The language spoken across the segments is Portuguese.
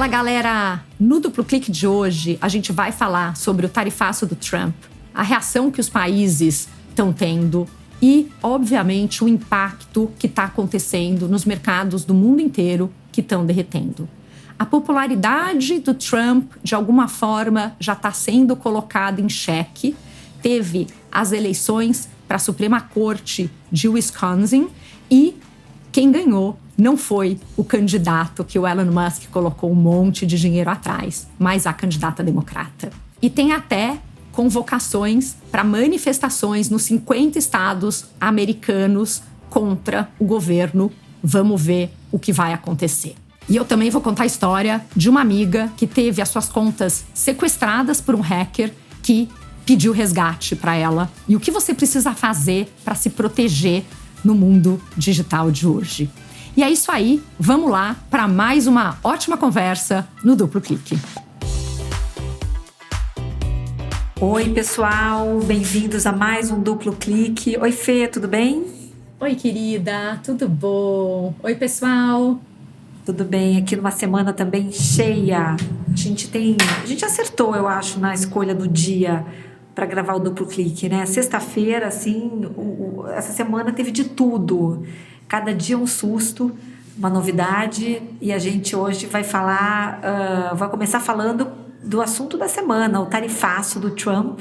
Fala, galera! No Duplo Clique de hoje, a gente vai falar sobre o tarifaço do Trump, a reação que os países estão tendo e, obviamente, o impacto que está acontecendo nos mercados do mundo inteiro que estão derretendo. A popularidade do Trump, de alguma forma, já está sendo colocada em xeque. Teve as eleições para a Suprema Corte de Wisconsin e quem ganhou não foi o candidato que o Elon Musk colocou um monte de dinheiro atrás, mas a candidata democrata. E tem até convocações para manifestações nos 50 estados americanos contra o governo. Vamos ver o que vai acontecer. E eu também vou contar a história de uma amiga que teve as suas contas sequestradas por um hacker que pediu resgate para ela. E o que você precisa fazer para se proteger no mundo digital de hoje. E é isso aí, vamos lá para mais uma ótima conversa no Duplo Clique. Oi, pessoal, bem-vindos a mais um Duplo Clique. Oi, Fê, tudo bem? Oi, querida, tudo bom? Oi, pessoal. Tudo bem, aqui numa semana também cheia. A gente acertou, eu acho, na escolha do dia para gravar o Duplo Clique, né? Sexta-feira, assim, essa semana teve de tudo. Cada dia um susto, uma novidade. E a gente hoje vai vai começar falando do assunto da semana, o tarifaço do Trump.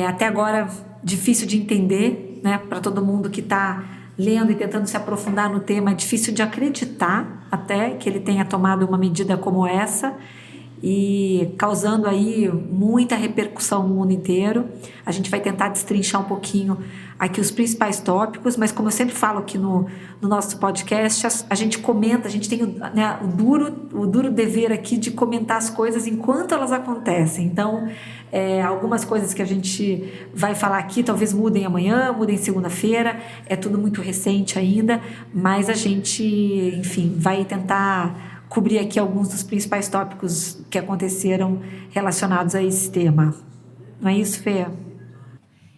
Até agora, difícil de entender, né? Para todo mundo que está lendo e tentando se aprofundar no tema, é difícil de acreditar até que ele tenha tomado uma medida como essa e causando aí muita repercussão no mundo inteiro. A gente vai tentar destrinchar um pouquinho aqui os principais tópicos, mas como eu sempre falo aqui no nosso podcast, a gente comenta, a gente tem o duro dever aqui de comentar as coisas enquanto elas acontecem. Então, algumas coisas que a gente vai falar aqui talvez mudem amanhã, mudem segunda-feira, é tudo muito recente ainda, mas a gente, enfim, vai tentar cobrir aqui alguns dos principais tópicos que aconteceram relacionados a esse tema. Não é isso, Fê?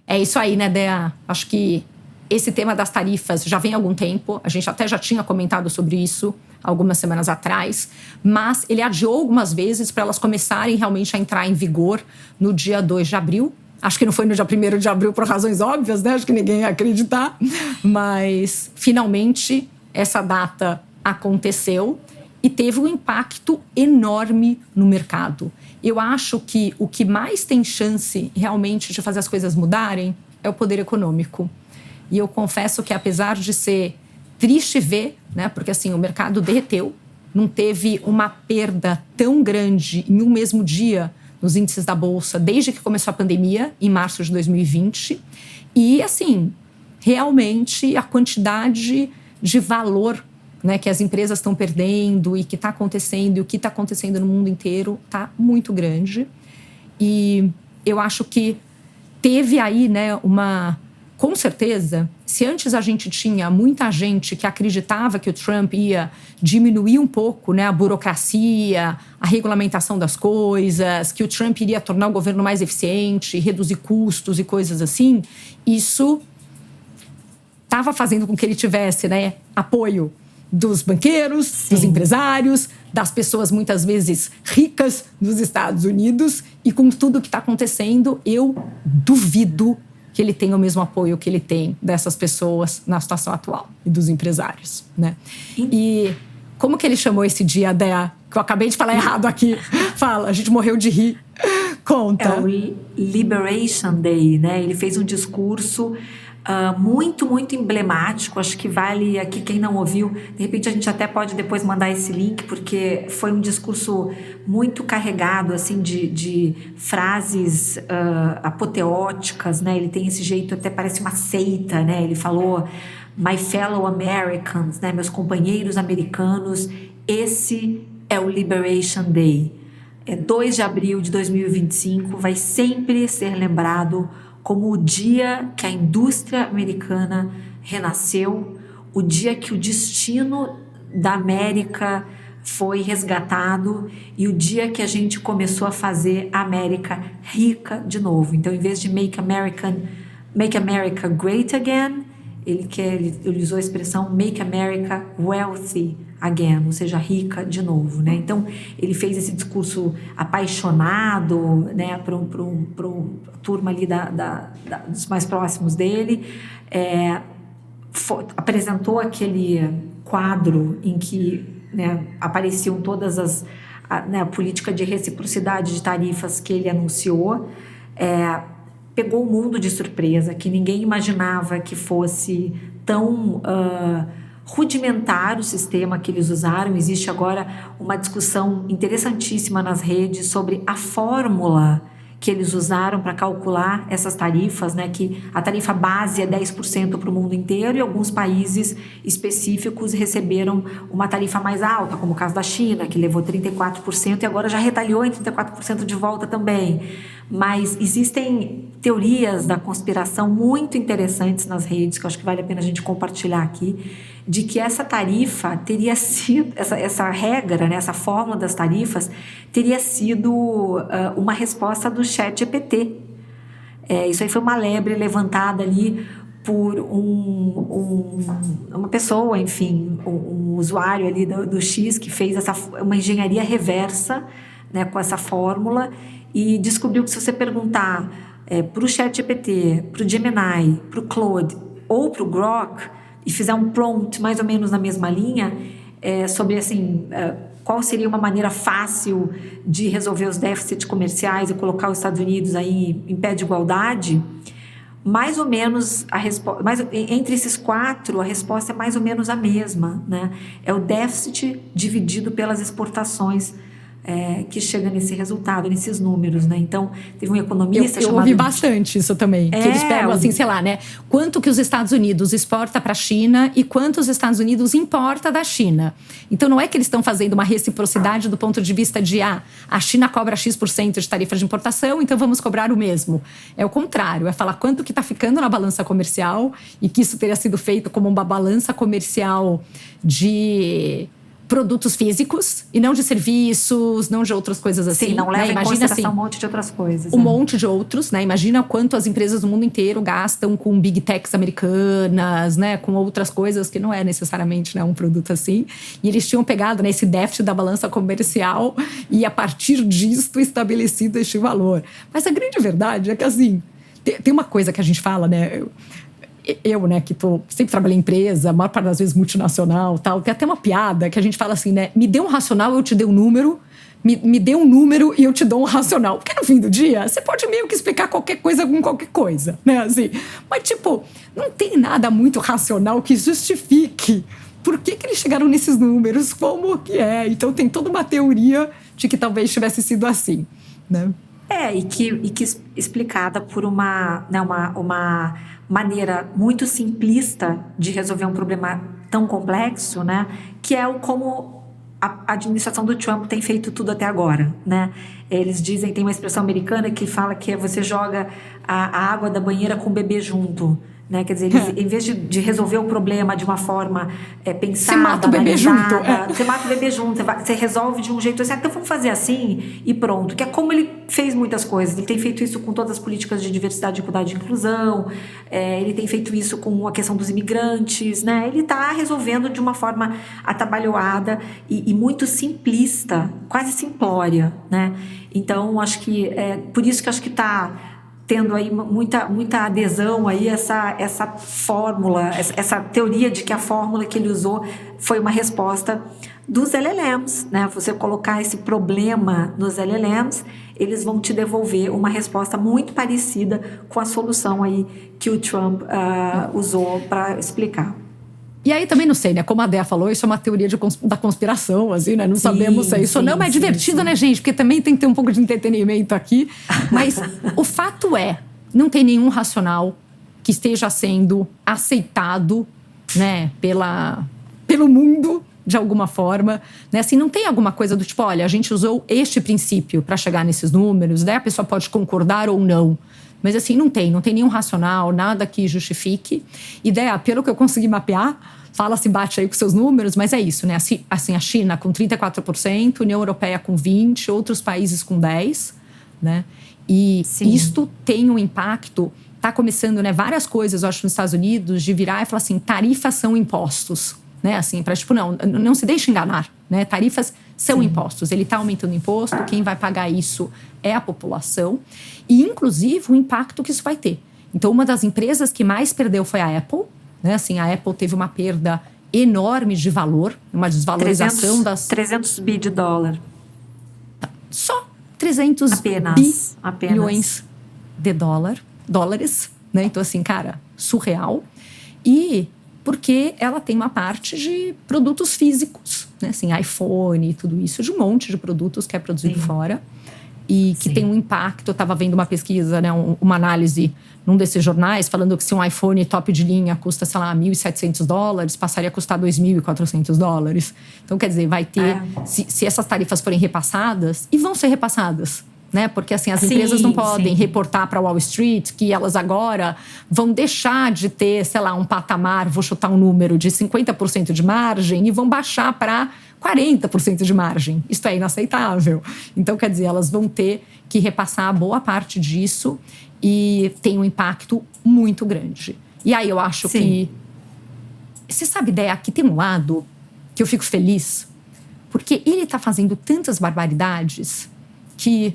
É isso aí, né, Dea? Acho que esse tema das tarifas já vem há algum tempo. A gente até já tinha comentado sobre isso algumas semanas atrás, mas ele adiou algumas vezes para elas começarem realmente a entrar em vigor no dia 2 de abril. Acho que não foi no dia 1º de abril por razões óbvias, né? Acho que ninguém ia acreditar. Mas, finalmente, essa data aconteceu e teve um impacto enorme no mercado. Eu acho que o que mais tem chance realmente de fazer as coisas mudarem é o poder econômico. E eu confesso que, apesar de ser triste ver, né, porque assim, o mercado derreteu, não teve uma perda tão grande em um mesmo dia nos índices da Bolsa desde que começou a pandemia, em março de 2020. E, assim, realmente a quantidade de valor, né, que as empresas estão perdendo e que está acontecendo, e o que está acontecendo no mundo inteiro está muito grande. E eu acho que teve aí, né, com certeza, se antes a gente tinha muita gente que acreditava que o Trump ia diminuir um pouco, né, a burocracia, a regulamentação das coisas, que o Trump iria tornar o governo mais eficiente, reduzir custos e coisas assim, isso estava fazendo com que ele tivesse, né, apoio dos banqueiros, sim, dos empresários, das pessoas muitas vezes ricas nos Estados Unidos. E com tudo que está acontecendo, eu duvido que ele tenha o mesmo apoio que ele tem dessas pessoas na situação atual e dos empresários, né? E como que ele chamou esse dia, Dea? Que eu acabei de falar errado aqui. Fala, a gente morreu de rir. Conta. É o Liberation Day, né? Ele fez um discurso muito, muito emblemático. Acho que vale aqui, quem não ouviu, de repente a gente até pode depois mandar esse link, porque foi um discurso muito carregado assim, de frases apoteóticas, né? Ele tem esse jeito, até parece uma seita, né? Ele falou: My fellow Americans, né? Meus companheiros americanos, esse é o Liberation Day. 2 de abril de 2025 vai sempre ser lembrado como o dia que a indústria americana renasceu, o dia que o destino da América foi resgatado e o dia que a gente começou a fazer a América rica de novo. Então, em vez de Make America Great Again, Ele usou a expressão "Make America Wealthy Again", ou seja, rica de novo, né? Então, ele fez esse discurso apaixonado, né, para a turma ali dos mais próximos dele. Apresentou aquele quadro em que, né, apareciam todas a política de reciprocidade de tarifas que ele anunciou. Pegou o mundo de surpresa, que ninguém imaginava que fosse tão rudimentar o sistema que eles usaram. Existe agora uma discussão interessantíssima nas redes sobre a fórmula que eles usaram para calcular essas tarifas, né? Que a tarifa base é 10% para o mundo inteiro e alguns países específicos receberam uma tarifa mais alta, como o caso da China, que levou 34% e agora já retalhou em 34% de volta também. Mas existem teorias da conspiração muito interessantes nas redes, que eu acho que vale a pena a gente compartilhar aqui, de que essa tarifa teria sido, essa regra, né, essa fórmula das tarifas, teria sido uma resposta do ChatGPT. Isso aí foi uma lebre levantada ali por uma pessoa, enfim, um usuário ali do X que fez uma engenharia reversa, né, com essa fórmula, e descobriu que se você perguntar para o ChatGPT, para o Gemini, para o Claude ou para o Grok e fizer um prompt mais ou menos na mesma linha sobre assim, qual seria uma maneira fácil de resolver os déficits comerciais e colocar os Estados Unidos aí em pé de igualdade, mais ou menos entre esses quatro, a resposta é mais ou menos a mesma, né? É o déficit dividido pelas exportações que chega nesse resultado, nesses números, né? Então, teve um economista chamado... Eu ouvi bastante isso também. Que eles pegam, assim, sei lá, né? Quanto que os Estados Unidos exporta para a China e quanto os Estados Unidos importa da China. Então, não é que eles estão fazendo uma reciprocidade do ponto de vista de, a China cobra X% de tarifa de importação, então vamos cobrar o mesmo. É o contrário, é falar quanto que está ficando na balança comercial e que isso teria sido feito como uma balança comercial de produtos físicos e não de serviços, não de outras coisas assim. Sim, não leva em consideração um monte de outras coisas. Um monte de outros, né? Imagina quanto as empresas do mundo inteiro gastam com big techs americanas, né? Com outras coisas que não é necessariamente, né, um produto assim. E eles tinham pegado, né, esse déficit da balança comercial e a partir disso estabelecido este valor. Mas a grande verdade é que, assim, tem uma coisa que a gente fala, né? Eu, né, que sempre trabalhei em empresa, a maior parte das vezes multinacional, tal, tem até uma piada que a gente fala assim, né, me dê um racional, eu te dei um número, me dê um número e eu te dou um racional. Porque no fim do dia, você pode meio que explicar qualquer coisa com qualquer coisa, né, assim. Mas, não tem nada muito racional que justifique por que eles chegaram nesses números, como que é. Então, tem toda uma teoria de que talvez tivesse sido assim, né. E que explicada por uma maneira muito simplista de resolver um problema tão complexo, né? Que é como a administração do Trump tem feito tudo até agora, né? Eles dizem, tem uma expressão americana que fala que você joga a água da banheira com o bebê junto, né? Quer dizer, eles, em vez de resolver o problema de uma forma pensada, você mata o bebê junto. Você mata o bebê junto, você resolve de um jeito assim, então vamos fazer assim e pronto. Que é como ele fez muitas coisas. Ele tem feito isso com todas as políticas de diversidade, equidade e inclusão, ele tem feito isso com a questão dos imigrantes, né? Ele está resolvendo de uma forma atabalhoada e muito simplista, quase simplória, né? Então, acho que por isso que acho que está tendo aí muita adesão aí essa fórmula, essa teoria de que a fórmula que ele usou foi uma resposta dos LLMs, né? Você colocar esse problema nos LLMs, eles vão te devolver uma resposta muito parecida com a solução aí que o Trump usou para explicar. E aí também não sei, né? Como a Dea falou, isso é uma teoria da conspiração, assim, né? Não sabemos se é isso ou não, mas é divertido, né, gente? Porque também tem que ter um pouco de entretenimento aqui. Mas o fato não tem nenhum racional que esteja sendo aceitado, né, pelo mundo, de alguma forma, né? Assim, não tem alguma coisa do tipo, olha, a gente usou este princípio para chegar nesses números, daí a pessoa pode concordar ou não. Mas assim, não tem nenhum racional, nada que justifique. Ideia, pelo que eu consegui mapear, se bate aí com seus números, mas é isso, né? Assim, a China com 34%, União Europeia com 20%, outros países com 10%, né? E isto tem um impacto tá começando, né, várias coisas, eu acho, nos Estados Unidos, de virar e falar assim, tarifas são impostos, né, assim, para tipo, não se deixe enganar, né, tarifas são impostos, ele tá aumentando o imposto, quem vai pagar isso é a população, e inclusive o impacto que isso vai ter. Então, uma das empresas que mais perdeu foi a Apple, né, assim, a Apple teve uma perda enorme de valor, uma desvalorização 300 bi de dólar. Só 300 apenas. bilhões de dólares, né? Então, assim, cara, surreal. E porque ela tem uma parte de produtos físicos, né? Assim, iPhone e tudo isso, de um monte de produtos que é produzido fora e que tem um impacto. Eu estava vendo uma pesquisa, né? Uma análise num desses jornais falando que se um iPhone top de linha custa, sei lá, $1.700, passaria a custar $2.400. Então, quer dizer, vai ter... Se essas tarifas forem repassadas, e vão ser repassadas, né? Porque assim, as empresas não podem reportar para Wall Street que elas agora vão deixar de ter, sei lá, um patamar, vou chutar um número, de 50% de margem e vão baixar para 40% de margem. Isso é inaceitável. Então, quer dizer, elas vão ter que repassar boa parte disso e tem um impacto muito grande. E aí eu acho que... Você sabe, ideia que tem um lado que eu fico feliz, porque ele está fazendo tantas barbaridades que...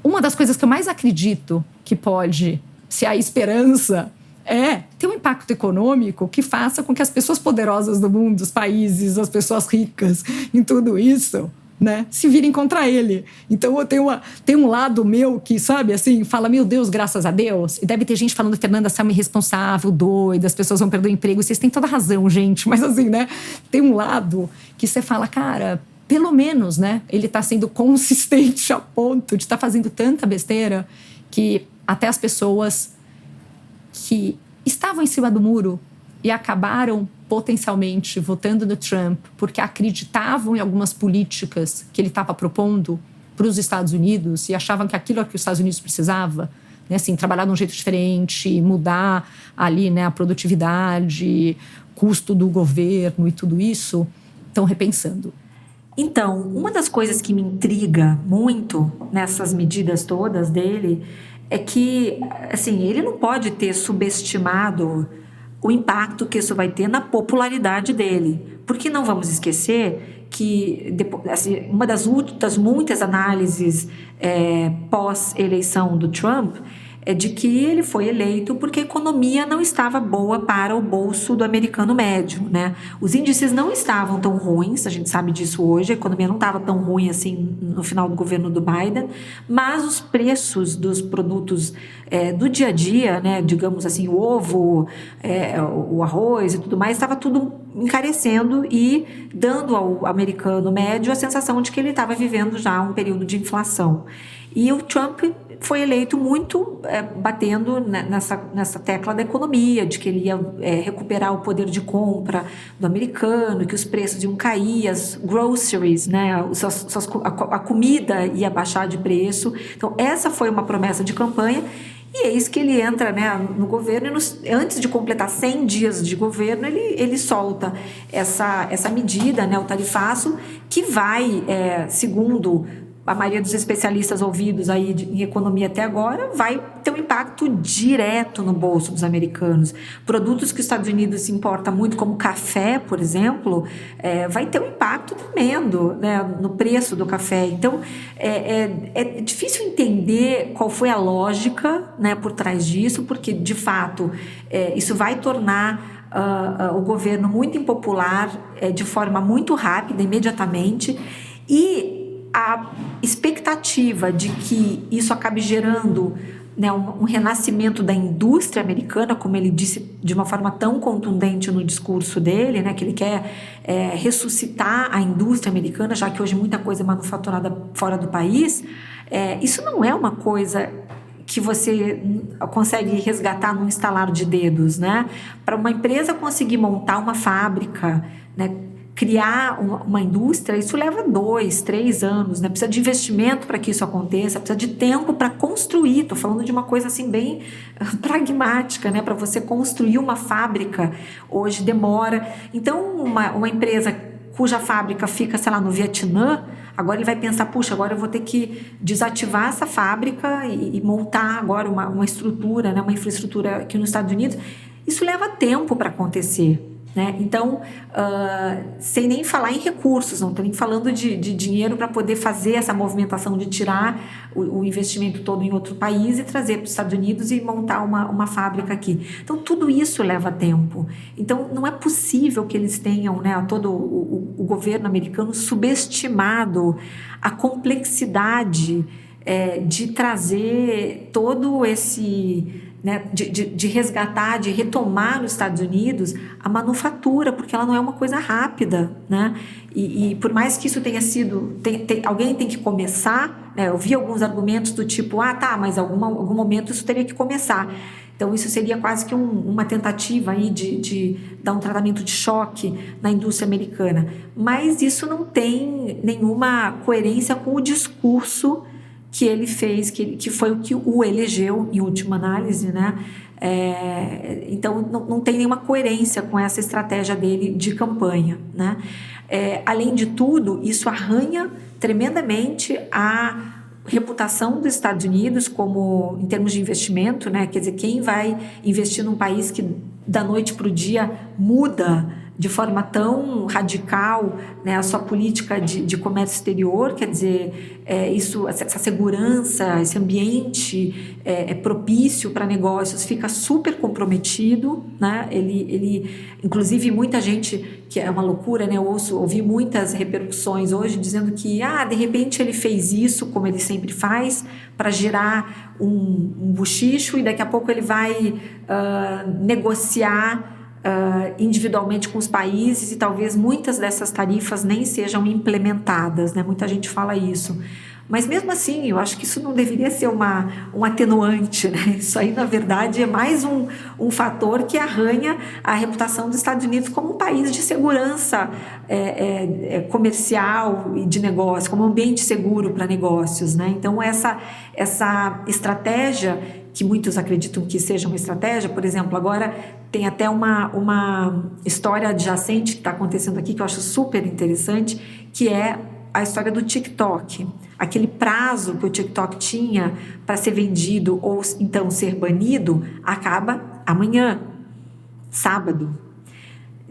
Uma das coisas que eu mais acredito que pode ser a esperança é ter um impacto econômico que faça com que as pessoas poderosas do mundo, os países, as pessoas ricas, em tudo isso, né, se virem contra ele. Então, eu tenho um lado meu que, sabe, assim, fala, meu Deus, graças a Deus. E deve ter gente falando, Fernanda, você é uma irresponsável, doida, as pessoas vão perder o emprego. Vocês têm toda a razão, gente. Mas, assim, né, tem um lado que você fala, cara... Pelo menos, né, ele está sendo consistente a ponto de estar fazendo tanta besteira que até as pessoas que estavam em cima do muro e acabaram potencialmente votando no Trump porque acreditavam em algumas políticas que ele estava propondo para os Estados Unidos e achavam que aquilo é que os Estados Unidos precisava, né, assim, trabalhar de um jeito diferente, mudar ali, né, a produtividade, custo do governo e tudo isso, estão repensando. Então, uma das coisas que me intriga muito nessas medidas todas dele é que, assim, ele não pode ter subestimado o impacto que isso vai ter na popularidade dele. Porque não vamos esquecer que assim, uma das muitas análises pós-eleição do Trump é de que ele foi eleito porque a economia não estava boa para o bolso do americano médio, né? Os índices não estavam tão ruins, a gente sabe disso hoje, a economia não estava tão ruim assim no final do governo do Biden, mas os preços dos produtos do dia a dia, né, digamos assim, o ovo, o arroz e tudo mais, estava tudo encarecendo e dando ao americano médio a sensação de que ele estava vivendo já um período de inflação. E o Trump foi eleito muito batendo nessa tecla da economia, de que ele ia recuperar o poder de compra do americano, que os preços iam cair, as groceries, né, a comida ia baixar de preço. Então, essa foi uma promessa de campanha. E eis que ele entra, né, no governo e antes de completar 100 dias de governo, ele solta essa medida, né, o tarifaço, que vai, segundo a maioria dos especialistas ouvidos aí em economia até agora, vai ter um impacto direto no bolso dos americanos. Produtos que os Estados Unidos importam muito, como café, por exemplo, vai ter um impacto tremendo, né, no preço do café. Então, é difícil entender qual foi a lógica, né, por trás disso, porque, de fato, isso vai tornar o governo muito impopular de forma muito rápida, imediatamente, e a expectativa de que isso acabe gerando, né, um renascimento da indústria americana, como ele disse de uma forma tão contundente no discurso dele, né, que ele quer ressuscitar a indústria americana, já que hoje muita coisa é manufaturada fora do país, isso não é uma coisa que você consegue resgatar num estalar de dedos, né? Para uma empresa conseguir montar uma fábrica, né, criar uma indústria, isso leva 2, 3 anos, né? Precisa de investimento para que isso aconteça, precisa de tempo para construir. Estou falando de uma coisa assim bem pragmática, né? Para você construir uma fábrica, hoje demora. Então, uma empresa cuja fábrica fica, sei lá, no Vietnã, Agora ele vai pensar, puxa, agora eu vou ter que desativar essa fábrica e montar agora uma estrutura, né, uma infraestrutura aqui nos Estados Unidos. Isso leva tempo para acontecer. Né? Então, sem nem falar em recursos, não estou nem falando de dinheiro para poder fazer essa movimentação de tirar o investimento todo em outro país e trazer para os Estados Unidos e montar uma fábrica aqui. Então, tudo isso leva tempo. Então, não é possível que eles tenham, né, todo o governo americano subestimado a complexidade de trazer todo esse... Né, de resgatar, de retomar nos Estados Unidos a manufatura, porque ela não é uma coisa rápida, né? E por mais que isso tenha sido... alguém tem que começar, né? Eu vi alguns argumentos do tipo, mas algum momento isso teria que começar. Então, isso seria quase que uma tentativa aí de dar um tratamento de choque na indústria americana. Mas isso não tem nenhuma coerência com o discurso que ele fez, que foi o que o elegeu, em última análise, né? Então, não tem nenhuma coerência com essa estratégia dele de campanha, né? Além de tudo, isso arranha tremendamente a reputação dos Estados Unidos como, em termos de investimento, né? Quer dizer, quem vai investir num país que da noite para o dia muda de forma tão radical, né, a sua política de comércio exterior, quer dizer, essa segurança, esse ambiente propício para negócios fica super comprometido, né? Ele, inclusive, muita gente, que é uma loucura, né? Eu ouvi muitas repercussões hoje dizendo que, de repente ele fez isso, como ele sempre faz, para gerar um bochicho e daqui a pouco ele vai negociar individualmente com os países e talvez muitas dessas tarifas nem sejam implementadas, né? Muita gente fala isso. Mas mesmo assim, eu acho que isso não deveria ser um atenuante, né? Isso aí, na verdade, é mais um fator que arranha a reputação dos Estados Unidos como um país de segurança comercial e de negócio, como um ambiente seguro para negócios, né? Então, essa estratégia, que muitos acreditam que seja uma estratégia, por exemplo, agora tem até uma história adjacente que está acontecendo aqui, que eu acho super interessante, que é a história do TikTok. Aquele prazo que o TikTok tinha para ser vendido ou então ser banido, acaba amanhã, sábado.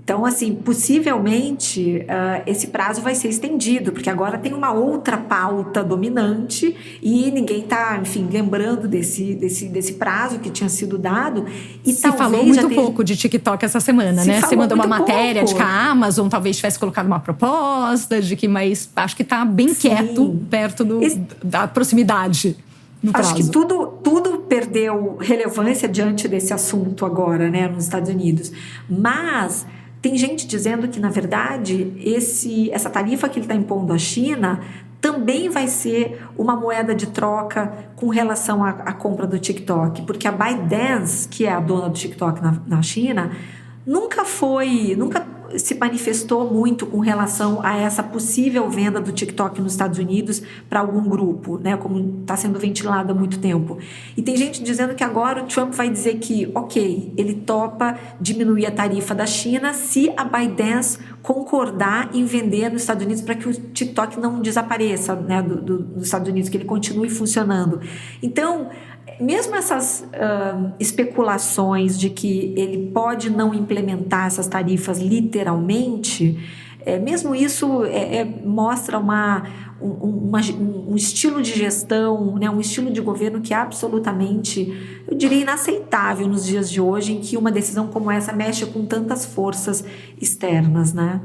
Então, assim, possivelmente esse prazo vai ser estendido, porque agora tem uma outra pauta dominante e ninguém está, enfim, lembrando desse prazo que tinha sido dado. E se falou muito pouco de TikTok essa semana, né? Você mandou uma matéria de que a Amazon talvez tivesse colocado uma proposta, mas acho que está bem quieto, perto da proximidade. Acho que tudo perdeu relevância diante desse assunto agora, né, nos Estados Unidos. Mas tem gente dizendo que, na verdade, essa tarifa que ele está impondo à China também vai ser uma moeda de troca com relação à compra do TikTok. Porque a ByteDance, que é a dona do TikTok na China, nunca se manifestou muito com relação a essa possível venda do TikTok nos Estados Unidos para algum grupo, né, como está sendo ventilado há muito tempo. E tem gente dizendo que agora o Trump vai dizer que, ok, ele topa diminuir a tarifa da China se a ByteDance concordar em vender nos Estados Unidos para que o TikTok não desapareça, né, dos Estados Unidos, que ele continue funcionando. Então, mesmo essas especulações de que ele pode não implementar essas tarifas literalmente, mesmo isso mostra um estilo de gestão, né, um estilo de governo que é absolutamente, eu diria, inaceitável nos dias de hoje, em que uma decisão como essa mexe com tantas forças externas, né?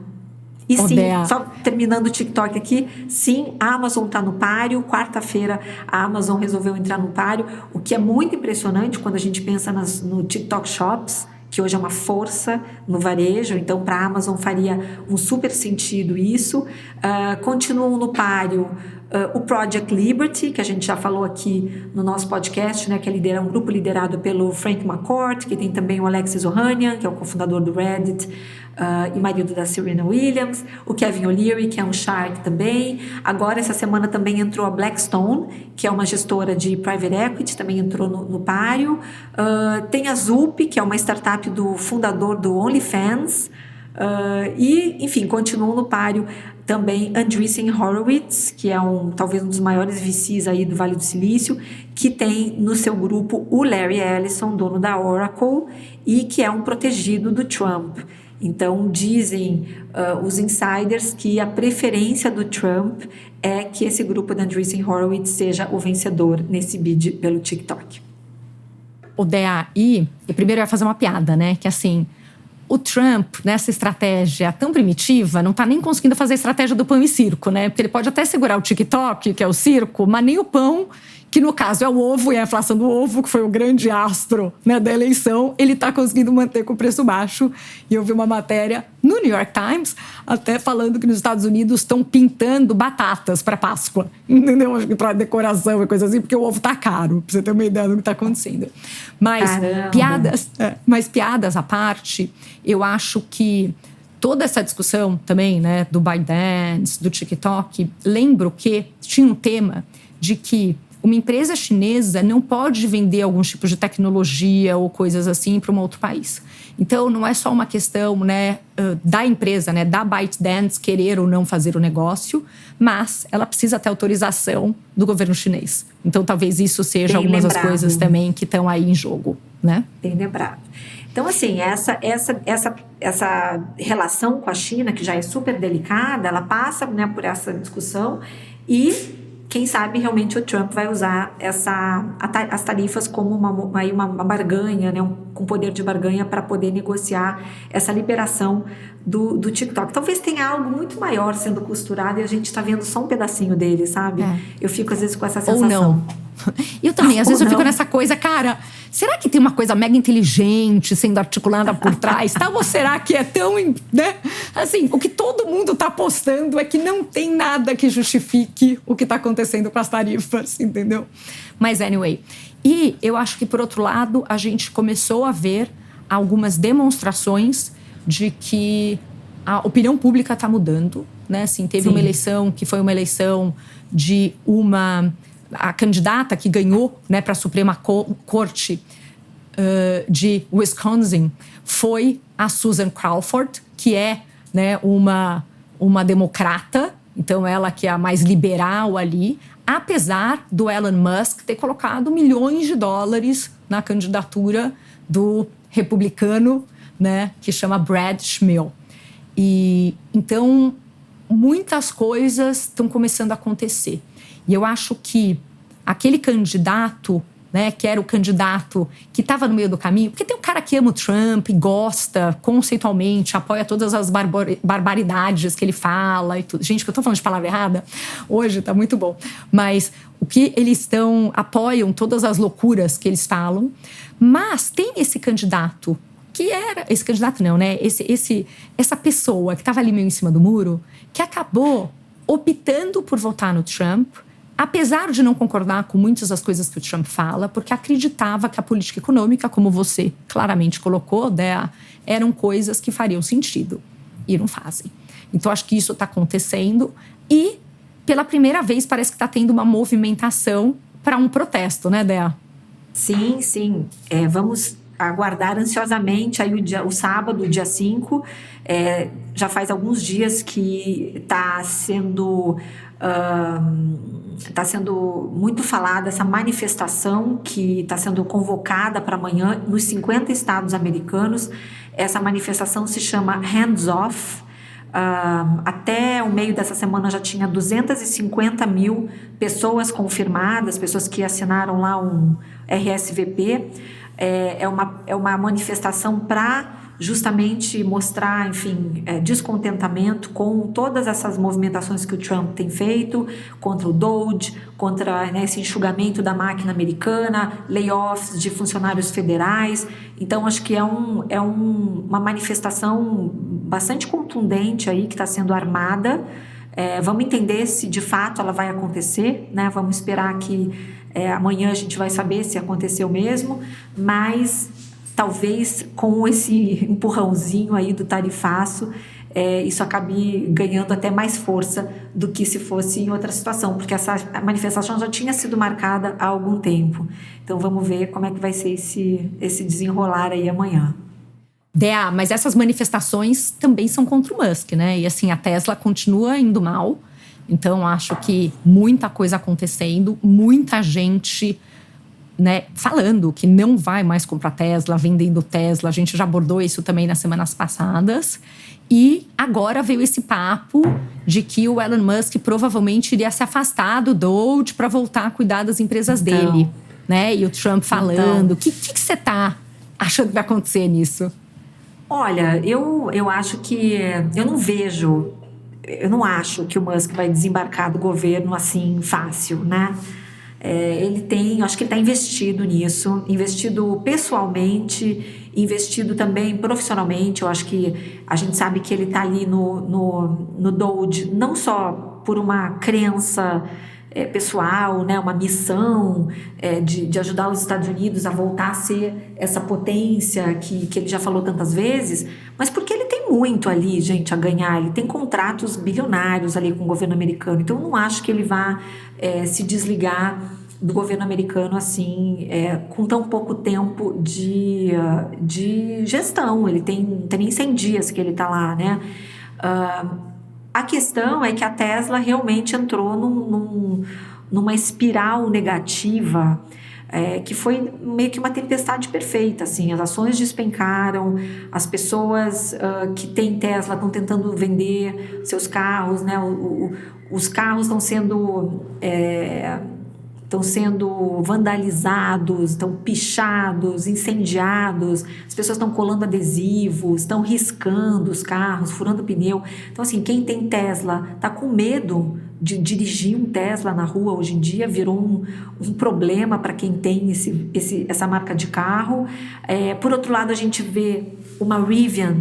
E sim, só terminando o TikTok aqui, sim, a Amazon está no páreo. Quarta-feira a Amazon resolveu entrar no páreo, o que é muito impressionante quando a gente pensa no TikTok Shops, que hoje é uma força no varejo, então para a Amazon faria um super sentido isso. Continuam no páreo o Project Liberty, que a gente já falou aqui no nosso podcast, né, que é um grupo liderado pelo Frank McCourt, que tem também o Alexis Ohanian, que é o cofundador do Reddit, e marido da Serena Williams, o Kevin O'Leary, que é um Shark também. Agora, essa semana também entrou a Blackstone, que é uma gestora de private equity, também entrou no páreo. Tem a Zoop, que é uma startup do fundador do OnlyFans, E, enfim, continuam no páreo também Andreessen Horowitz, que é talvez um dos maiores VCs aí do Vale do Silício, que tem no seu grupo o Larry Ellison, dono da Oracle, e que é um protegido do Trump. Então, dizem os insiders que a preferência do Trump é que esse grupo da Andreessen Horowitz seja o vencedor nesse bid pelo TikTok. O DA, e primeiro eu ia fazer uma piada, né? Que assim, o Trump, nessa estratégia tão primitiva, não tá nem conseguindo fazer a estratégia do pão e circo, né? Porque ele pode até segurar o TikTok, que é o circo, mas nem o pão, que no caso é o ovo e a inflação do ovo, que foi o grande astro, né, da eleição, ele tá conseguindo manter com o preço baixo. E eu vi uma matéria no New York Times até falando que nos Estados Unidos estão pintando batatas para Páscoa, entendeu? Acho que para decoração e coisa assim, porque o ovo tá caro, pra você ter uma ideia do que tá acontecendo. Mas piadas à parte, eu acho que toda essa discussão também, né, do ByteDance, do TikTok, lembro que tinha um tema de que uma empresa chinesa não pode vender algum tipo de tecnologia ou coisas assim para um outro país. Então, não é só uma questão, né, da empresa, né, da ByteDance querer ou não fazer o negócio, mas ela precisa ter autorização do governo chinês. Então, talvez isso seja bem algumas lembrado. das coisas também que estão aí em jogo, né? Bem lembrado. Então, assim, essa relação com a China, que já é super delicada, ela passa, né, por essa discussão e quem sabe realmente o Trump vai usar as tarifas como uma barganha, né, com poder de barganha para poder negociar essa liberação do TikTok. Talvez tenha algo muito maior sendo costurado e a gente está vendo só um pedacinho dele, sabe? Eu fico às vezes com essa sensação. Ou não. Eu também, às vezes eu fico nessa coisa, cara, será que tem uma coisa mega inteligente sendo articulada por trás? Tá? Ou será que é tão, né? Assim, o que todo mundo tá apostando é que não tem nada que justifique o que tá acontecendo com as tarifas, entendeu? Mas anyway. E eu acho que, por outro lado, a gente começou a ver algumas demonstrações de que a opinião pública tá mudando, né? Assim, teve uma eleição que foi uma eleição de a candidata que ganhou, né, para a Suprema Corte de Wisconsin foi a Susan Crawford, que é, né, uma democrata, então ela que é a mais liberal ali, apesar do Elon Musk ter colocado milhões de dólares na candidatura do republicano, né, que chama Brad Schmiel. E então muitas coisas estão começando a acontecer. E eu acho que aquele candidato, né, que era o candidato que estava no meio do caminho, porque tem um cara que ama o Trump, gosta conceitualmente, apoia todas as barbaridades que ele fala e tudo. Gente, que eu estou falando de palavra errada hoje, tá muito bom. Mas o que eles apoiam todas as loucuras que eles falam. Mas tem esse candidato, que era... Esse candidato não, né? Essa pessoa que estava ali meio em cima do muro, que acabou optando por votar no Trump, apesar de não concordar com muitas das coisas que o Trump fala, porque acreditava que a política econômica, como você claramente colocou, Dea, eram coisas que fariam sentido. E não fazem. Então, acho que isso está acontecendo. E, pela primeira vez, parece que está tendo uma movimentação para um protesto, né, Dea? Sim, sim. Vamos aguardar ansiosamente aí o sábado, dia 5. Já faz alguns dias que está sendo muito falada essa manifestação que está sendo convocada para amanhã nos 50 estados americanos. Essa manifestação se chama Hands Off. Até o meio dessa semana já tinha 250 mil pessoas confirmadas, pessoas que assinaram lá um RSVP. É uma manifestação para justamente mostrar, enfim, descontentamento com todas essas movimentações que o Trump tem feito contra o DOGE, contra, né, esse enxugamento da máquina americana, layoffs de funcionários federais. Então, acho que é uma manifestação bastante contundente aí que está sendo armada. Vamos entender se de fato ela vai acontecer, né? Vamos esperar que amanhã a gente vai saber se aconteceu mesmo, mas talvez com esse empurrãozinho aí do tarifaço, isso acabe ganhando até mais força do que se fosse em outra situação, porque essa manifestação já tinha sido marcada há algum tempo. Então vamos ver como é que vai ser esse desenrolar aí amanhã. Dea, mas essas manifestações também são contra o Musk, né? E assim, a Tesla continua indo mal. Então, acho que muita coisa acontecendo, muita gente, né, falando que não vai mais comprar Tesla, vendendo Tesla. A gente já abordou isso também nas semanas passadas. E agora veio esse papo de que o Elon Musk provavelmente iria se afastar do Doge para voltar a cuidar das empresas dele, né? E o Trump falando. O que você tá achando que vai acontecer nisso? Olha, eu acho que... Eu não acho que o Musk vai desembarcar do governo assim fácil, né? Acho que ele está investido nisso, investido pessoalmente, investido também profissionalmente. Eu acho que a gente sabe que ele está ali no Doge, não só por uma crença pessoal, né, uma missão de ajudar os Estados Unidos a voltar a ser essa potência que ele já falou tantas vezes, mas porque ele tem muito ali, gente, a ganhar. Ele tem contratos bilionários ali com o governo americano. Então, eu não acho que ele vá se desligar do governo americano assim, com tão pouco tempo de gestão. Ele não tem nem 100 dias que ele está lá, né? A questão é que a Tesla realmente entrou numa espiral negativa, que foi meio que uma tempestade perfeita, assim. As ações despencaram, as pessoas que têm Tesla estão tentando vender seus carros, né? Os carros estão sendo vandalizados, estão pichados, incendiados, as pessoas estão colando adesivos, estão riscando os carros, furando pneu. Então, assim, quem tem Tesla está com medo de dirigir um Tesla na rua hoje em dia, virou um problema para quem tem essa marca de carro. Por outro lado, a gente vê uma Rivian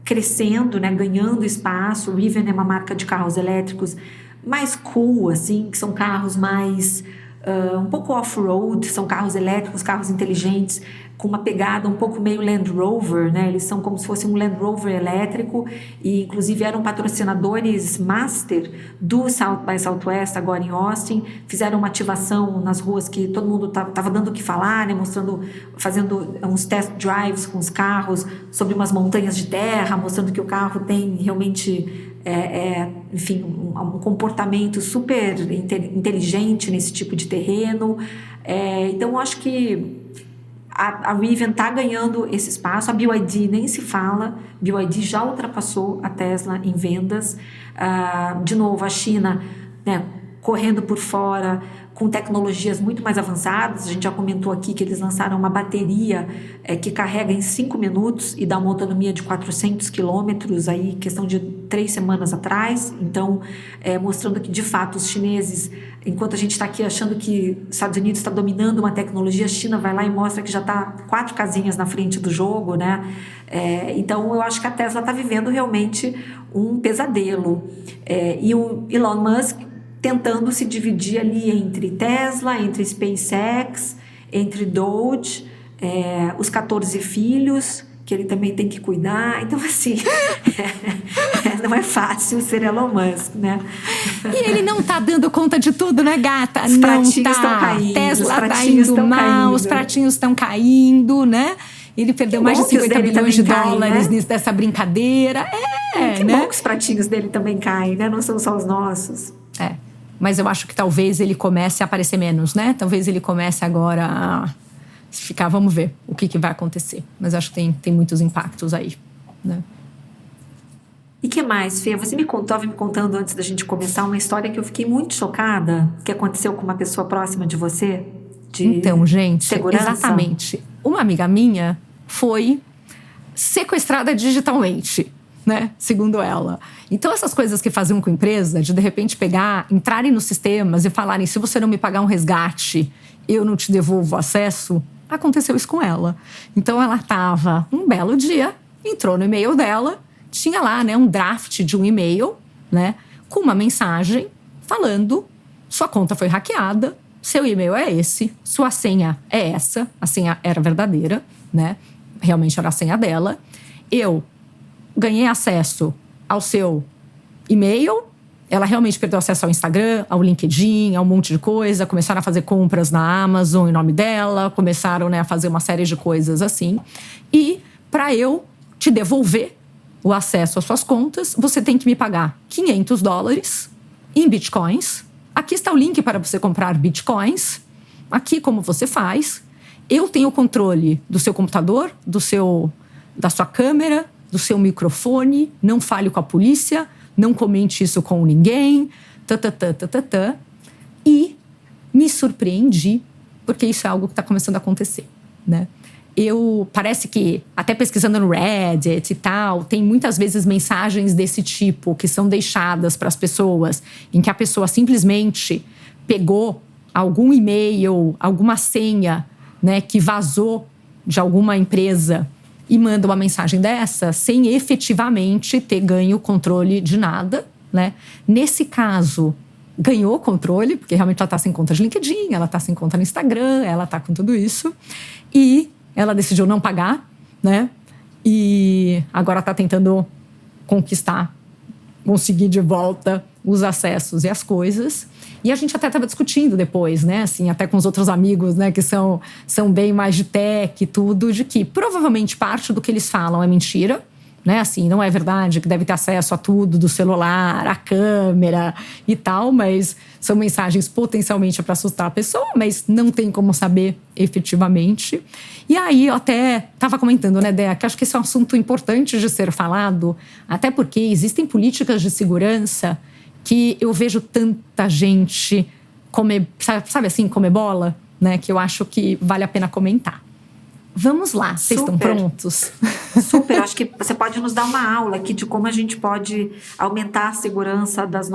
crescendo, né, ganhando espaço. Rivian é uma marca de carros elétricos mais cool, assim, que são carros mais um pouco off-road, são carros elétricos, carros inteligentes, com uma pegada um pouco meio Land Rover, né? Eles são como se fosse um Land Rover elétrico e, inclusive, eram patrocinadores master do South by Southwest, agora em Austin. Fizeram uma ativação nas ruas que todo mundo estava dando o que falar, né? Fazendo uns test drives com os carros sobre umas montanhas de terra, mostrando que o carro tem realmente... enfim, um comportamento super inteligente nesse tipo de terreno. Então, eu acho que a Rivian está ganhando esse espaço. A BYD nem se fala. BYD já ultrapassou a Tesla em vendas. De novo, a China, né, correndo por fora, com tecnologias muito mais avançadas. A gente já comentou aqui que eles lançaram uma bateria que carrega em 5 minutos e dá uma autonomia de 400 quilômetros, aí, questão de 3 semanas atrás. Então, mostrando que, de fato, os chineses, enquanto a gente está aqui achando que os Estados Unidos está dominando uma tecnologia, a China vai lá e mostra que já está 4 casinhas na frente do jogo, né? Então, eu acho que a Tesla está vivendo realmente um pesadelo. E o Elon Musk tentando se dividir ali entre Tesla, entre SpaceX, entre Doge, os 14 filhos, que ele também tem que cuidar. Então, assim, não é fácil ser Elon Musk, né? E ele não tá dando conta de tudo, né, gata? Os pratinhos estão caindo. Tesla tá indo mal, os pratinhos estão caindo, né? Ele perdeu mais de 50 bilhões de dólares, né, dessa brincadeira. Que bom que os pratinhos dele também caem, né? Não são só os nossos. Mas eu acho que talvez ele comece a aparecer menos, né? Talvez ele comece agora a ficar, vamos ver o que vai acontecer. Mas acho que tem muitos impactos aí, né? E que mais, Fê? Você estava me contando antes da gente começar uma história que eu fiquei muito chocada, que aconteceu com uma pessoa próxima de você, então, gente, segurança. Exatamente. Uma amiga minha foi sequestrada digitalmente, né? Segundo ela. Então, essas coisas que faziam com a empresa, de repente entrarem nos sistemas e falarem: se você não me pagar um resgate, eu não te devolvo o acesso, aconteceu isso com ela. Então, ela estava, um belo dia, entrou no e-mail dela, tinha lá, né, um draft de um e-mail, né, com uma mensagem falando: sua conta foi hackeada, seu e-mail é esse, sua senha é essa, a senha era verdadeira, né, realmente era a senha dela, eu ganhei acesso ao seu e-mail, ela realmente perdeu acesso ao Instagram, ao LinkedIn, a um monte de coisa, começaram a fazer compras na Amazon em nome dela, começaram, né, a fazer uma série de coisas assim, e para eu te devolver o acesso às suas contas, você tem que me pagar $500 em bitcoins. Aqui está o link para você comprar bitcoins. Aqui como você faz. Eu tenho o controle do seu computador, da sua câmera, do seu microfone. Não fale com a polícia, não comente isso com ninguém. E me surpreendi, porque isso é algo que está começando a acontecer, né? Parece que, até pesquisando no Reddit e tal, tem muitas vezes mensagens desse tipo que são deixadas para as pessoas, em que a pessoa simplesmente pegou algum e-mail, alguma senha, né, que vazou de alguma empresa e manda uma mensagem dessa sem efetivamente ter ganho o controle de nada, né? Nesse caso, ganhou o controle, porque realmente ela está sem conta de LinkedIn, ela está sem conta no Instagram, ela está com tudo isso. E ela decidiu não pagar, né? E agora está tentando conseguir de volta os acessos e as coisas. E a gente até estava discutindo depois, né? Assim, até com os outros amigos, né? Que são bem mais de tech e tudo, de que provavelmente parte do que eles falam é mentira, né? Assim, não é verdade que deve ter acesso a tudo do celular, a câmera e tal, mas são mensagens potencialmente para assustar a pessoa, mas não tem como saber efetivamente. E aí eu até estava comentando, né, Dea, que acho que esse é um assunto importante de ser falado, até porque existem políticas de segurança que eu vejo tanta gente comer bola, né, que eu acho que vale a pena comentar. Vamos lá, vocês estão prontos? Super, acho que você pode nos dar uma aula aqui de como a gente pode aumentar a segurança dos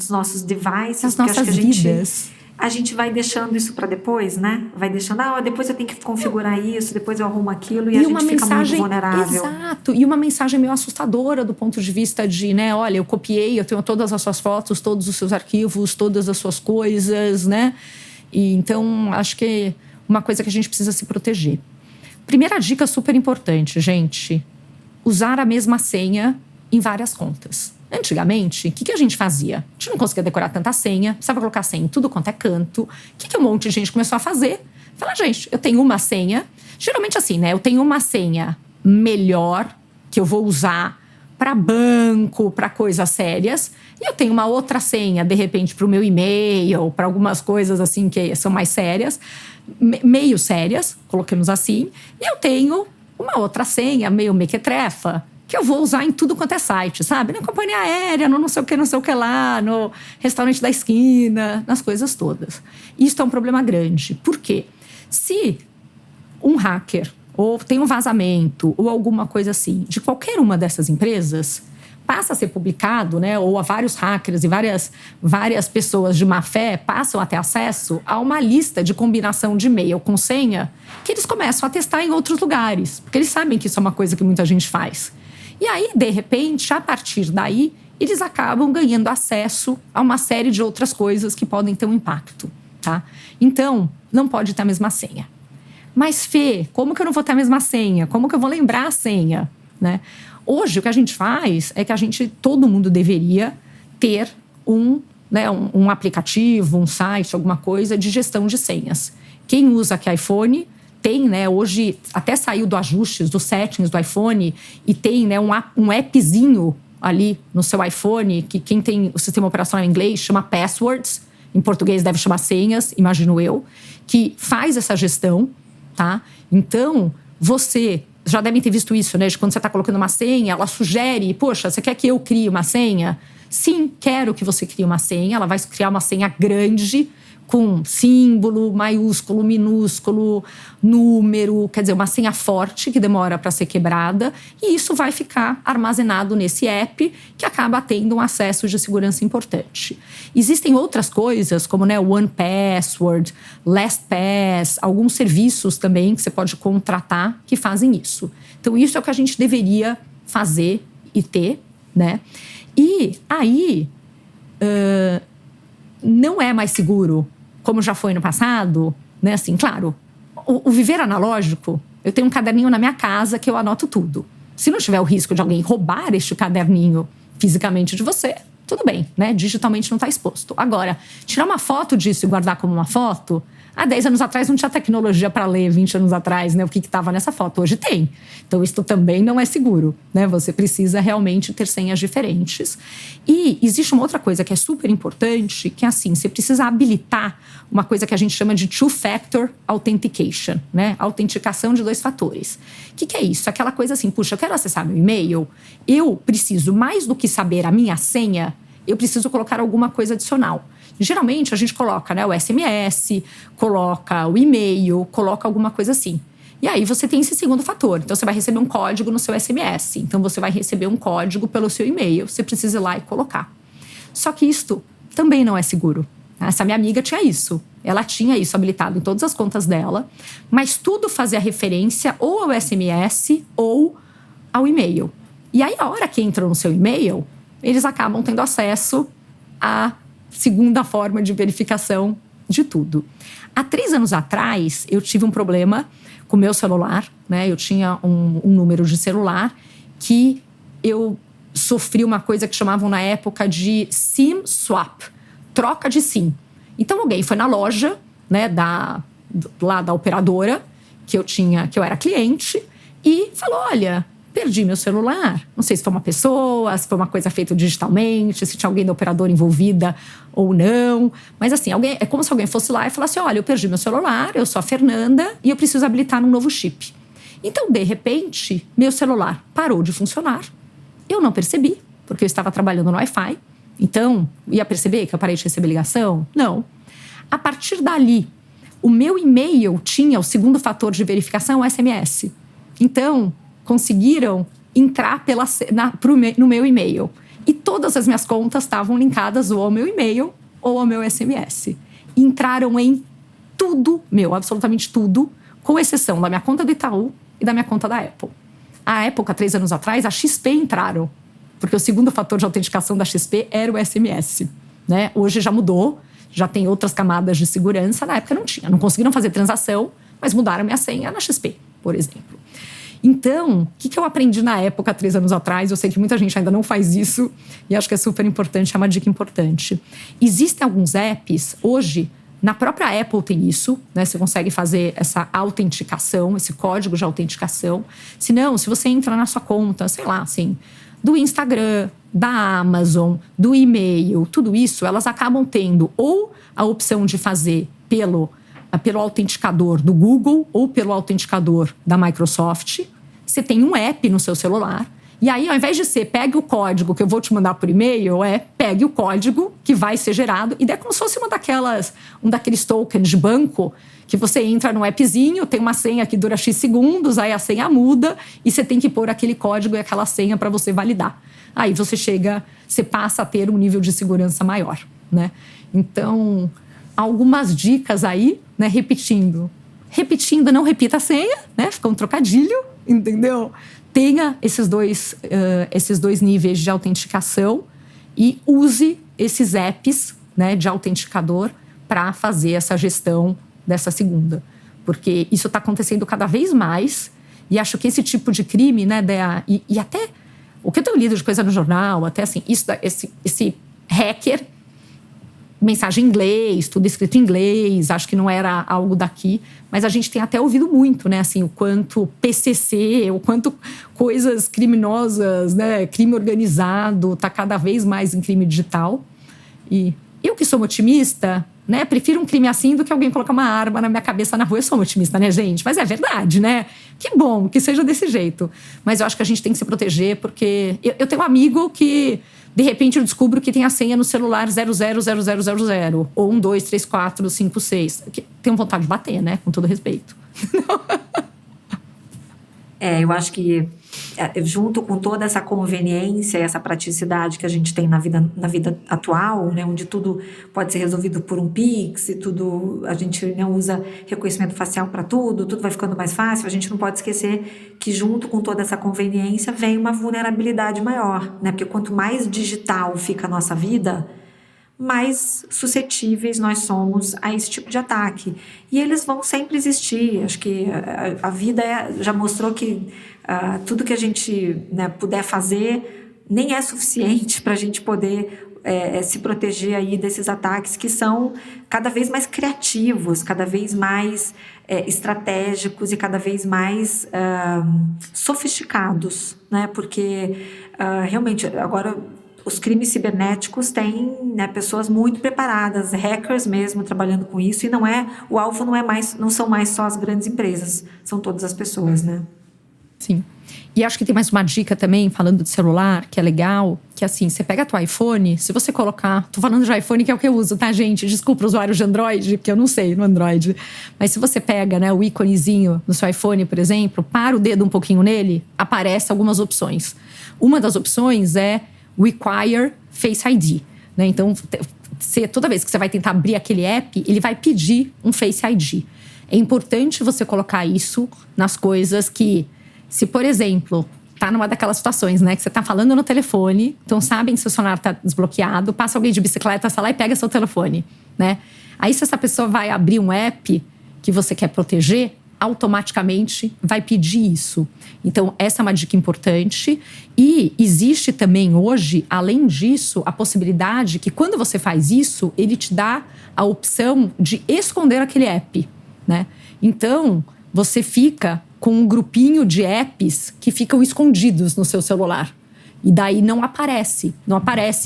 nossos devices. Das nossas vidas. A gente vai deixando isso para depois, né? Vai deixando, depois eu tenho que configurar isso, depois eu arrumo aquilo e a gente fica muito vulnerável. Exato, e uma mensagem meio assustadora do ponto de vista de, né, olha, eu copiei, eu tenho todas as suas fotos, todos os seus arquivos, todas as suas coisas, né? E então, acho que uma coisa que a gente precisa se proteger. Primeira dica super importante, gente. Usar a mesma senha em várias contas. Antigamente, o que a gente fazia? A gente não conseguia decorar tanta senha, precisava colocar senha em tudo quanto é canto. O que um monte de gente começou a fazer? Falar, gente, eu tenho uma senha. Geralmente assim, né? Eu tenho uma senha melhor, que eu vou usar para banco, para coisas sérias. E eu tenho uma outra senha, de repente, para o meu e-mail, para algumas coisas assim que são mais sérias, meio sérias, coloquemos assim. E eu tenho uma outra senha, meio mequetrefa, que eu vou usar em tudo quanto é site, sabe? Na companhia aérea, no não sei o que lá, no restaurante da esquina, nas coisas todas. Isso é um problema grande. Por quê? Se um hacker ou tem um vazamento ou alguma coisa assim de qualquer uma dessas empresas, passa a ser publicado, né? Ou a vários hackers e várias pessoas de má fé passam a ter acesso a uma lista de combinação de e-mail com senha que eles começam a testar em outros lugares, porque eles sabem que isso é uma coisa que muita gente faz. E aí, de repente, a partir daí, eles acabam ganhando acesso a uma série de outras coisas que podem ter um impacto, tá? Então, não pode ter a mesma senha. Mas, Fê, como que eu não vou ter a mesma senha? Como que eu vou lembrar a senha, né? Hoje, o que a gente faz é que todo mundo deveria ter um aplicativo, um site, alguma coisa de gestão de senhas. Quem usa aqui iPhone tem, né? Hoje até saiu do ajustes, dos settings do iPhone e tem, né, um appzinho ali no seu iPhone que quem tem o sistema operacional em inglês chama Passwords, em português deve chamar senhas, imagino eu, que faz essa gestão, tá? Então, você já devem ter visto isso, né? De quando você está colocando uma senha, ela sugere, poxa, você quer que eu crie uma senha? Sim, quero que você crie uma senha. Ela vai criar uma senha grande, com símbolo, maiúsculo, minúsculo, número, quer dizer, uma senha forte que demora para ser quebrada. E isso vai ficar armazenado nesse app, que acaba tendo um acesso de segurança importante. Existem outras coisas, como, né, One Password, LastPass, alguns serviços também que você pode contratar que fazem isso. Então, isso é o que a gente deveria fazer e ter, né? E aí, não é mais seguro, como já foi no passado, né? Assim, claro, o viver analógico, eu tenho um caderninho na minha casa que eu anoto tudo. Se não tiver o risco de alguém roubar este caderninho fisicamente de você, tudo bem, né? Digitalmente não está exposto. Agora, tirar uma foto disso e guardar como uma foto, Há 10 anos atrás não tinha tecnologia para ler, 20 anos atrás, né? O que estava nessa foto. Hoje tem. Então, isso também não é seguro, né? Você precisa realmente ter senhas diferentes. E existe uma outra coisa que é super importante, que é assim, você precisa habilitar uma coisa que a gente chama de two-factor authentication, né? Autenticação de 2 fatores. O que é isso? Aquela coisa assim, puxa, eu quero acessar meu e-mail, eu preciso, mais do que saber a minha senha, eu preciso colocar alguma coisa adicional. Geralmente, a gente coloca, né, o SMS, coloca o e-mail, coloca alguma coisa assim. E aí, você tem esse segundo fator. Então, você vai receber um código no seu SMS. Então, você vai receber um código pelo seu e-mail. Você precisa ir lá e colocar. Só que isto também não é seguro. Essa minha amiga tinha isso. Ela tinha isso habilitado em todas as contas dela. Mas tudo fazia referência ou ao SMS ou ao e-mail. E aí, a hora que entram no seu e-mail, eles acabam tendo acesso à segunda forma de verificação de tudo. Há 3 anos atrás, eu tive um problema com o meu celular, né? Eu tinha um número de celular que eu sofri uma coisa que chamavam na época de SIM swap, troca de SIM. Então, alguém foi na loja, né, lá da operadora, que eu era cliente, e falou, olha, perdi meu celular. Não sei se foi uma pessoa, se foi uma coisa feita digitalmente, se tinha alguém da operadora envolvida ou não. Mas assim, é como se alguém fosse lá e falasse, olha, eu perdi meu celular, eu sou a Fernanda e eu preciso habilitar um novo chip. Então, de repente, meu celular parou de funcionar. Eu não percebi, porque eu estava trabalhando no Wi-Fi. Então, ia perceber que eu parei de receber ligação? Não. A partir dali, o meu e-mail tinha o segundo fator de verificação, o SMS. Então, conseguiram entrar no meu e-mail. E todas as minhas contas estavam linkadas ou ao meu e-mail ou ao meu SMS. Entraram em tudo meu, absolutamente tudo, com exceção da minha conta do Itaú e da minha conta da Apple. À época, 3 anos atrás, a XP entraram, porque o segundo fator de autenticação da XP era o SMS. Né? Hoje já mudou, já tem outras camadas de segurança. Na época não tinha, não conseguiram fazer transação, mas mudaram minha senha na XP, por exemplo. Então, o que eu aprendi na época, 3 anos atrás? Eu sei que muita gente ainda não faz isso e acho que é super importante, é uma dica importante. Existem alguns apps, hoje, na própria Apple tem isso, né? Você consegue fazer essa autenticação, esse código de autenticação. Se não, se você entra na sua conta, sei lá, assim, do Instagram, da Amazon, do e-mail, tudo isso, elas acabam tendo ou a opção de fazer pelo autenticador do Google ou pelo autenticador da Microsoft. Você tem um app no seu celular. E aí, ao invés de ser pegue o código que eu vou te mandar por e-mail, pegue o código que vai ser gerado. E é como se fosse um daqueles tokens de banco que você entra no appzinho, tem uma senha que dura X segundos, aí a senha muda e você tem que pôr aquele código e aquela senha para você validar. Aí você passa a ter um nível de segurança maior, né? Então, algumas dicas aí, né? Repetindo, não repita a senha, né? Fica um trocadilho, entendeu? Tenha esses dois níveis de autenticação e use esses apps, né, de autenticador para fazer essa gestão dessa segunda. Porque isso está acontecendo cada vez mais e acho que esse tipo de crime, né, e até o que eu tenho lido de coisa no jornal, até assim, esse hacker, mensagem em inglês, tudo escrito em inglês, acho que não era algo daqui, mas a gente tem até ouvido muito, né, assim, o quanto PCC, o quanto coisas criminosas, né, crime organizado, está cada vez mais em crime digital. E eu que sou uma otimista, né, prefiro um crime assim do que alguém colocar uma arma na minha cabeça na rua. Eu sou uma otimista, né, gente? Mas é verdade, né? Que bom que seja desse jeito. Mas eu acho que a gente tem que se proteger, porque eu tenho um amigo que de repente eu descubro que tem a senha no celular 000000 ou 123456. Tenho vontade de bater, né? Com todo respeito. Eu acho que junto com toda essa conveniência e essa praticidade que a gente tem na vida atual, né, onde tudo pode ser resolvido por um Pix e tudo, a gente não usa reconhecimento facial para tudo vai ficando mais fácil, a gente não pode esquecer que junto com toda essa conveniência vem uma vulnerabilidade maior, né, porque quanto mais digital fica a nossa vida, mais suscetíveis nós somos a esse tipo de ataque. E eles vão sempre existir. Acho que a vida já mostrou que tudo que a gente, né, puder fazer nem é suficiente para a gente poder se proteger aí desses ataques que são cada vez mais criativos, cada vez mais estratégicos e cada vez mais sofisticados, né? Porque realmente agora os crimes cibernéticos têm, né, pessoas muito preparadas, hackers mesmo trabalhando com isso, e o alvo não são mais só as grandes empresas, são todas as pessoas, né? Sim. E acho que tem mais uma dica também, falando de celular, que é legal, que assim, você pega teu iPhone, se você colocar... Tô falando de iPhone, que é o que eu uso, tá, gente? Desculpa, usuários de Android, porque eu não sei no Android. Mas se você pega, né, o íconezinho no seu iPhone, por exemplo, para o dedo um pouquinho nele, aparece algumas opções. Uma das opções é Require Face ID, né? Então, toda vez que você vai tentar abrir aquele app, ele vai pedir um Face ID. É importante você colocar isso nas coisas que... Se, por exemplo, tá numa daquelas situações, né, que você tá falando no telefone, então sabem se o celular tá desbloqueado, passa alguém de bicicleta, sai lá e pega seu telefone, né? Aí, se essa pessoa vai abrir um app que você quer proteger, automaticamente vai pedir isso. Então, essa é uma dica importante. E existe também hoje, além disso, a possibilidade que quando você faz isso, ele te dá a opção de esconder aquele app, né? Então, você fica com um grupinho de apps que ficam escondidos no seu celular. E daí não aparece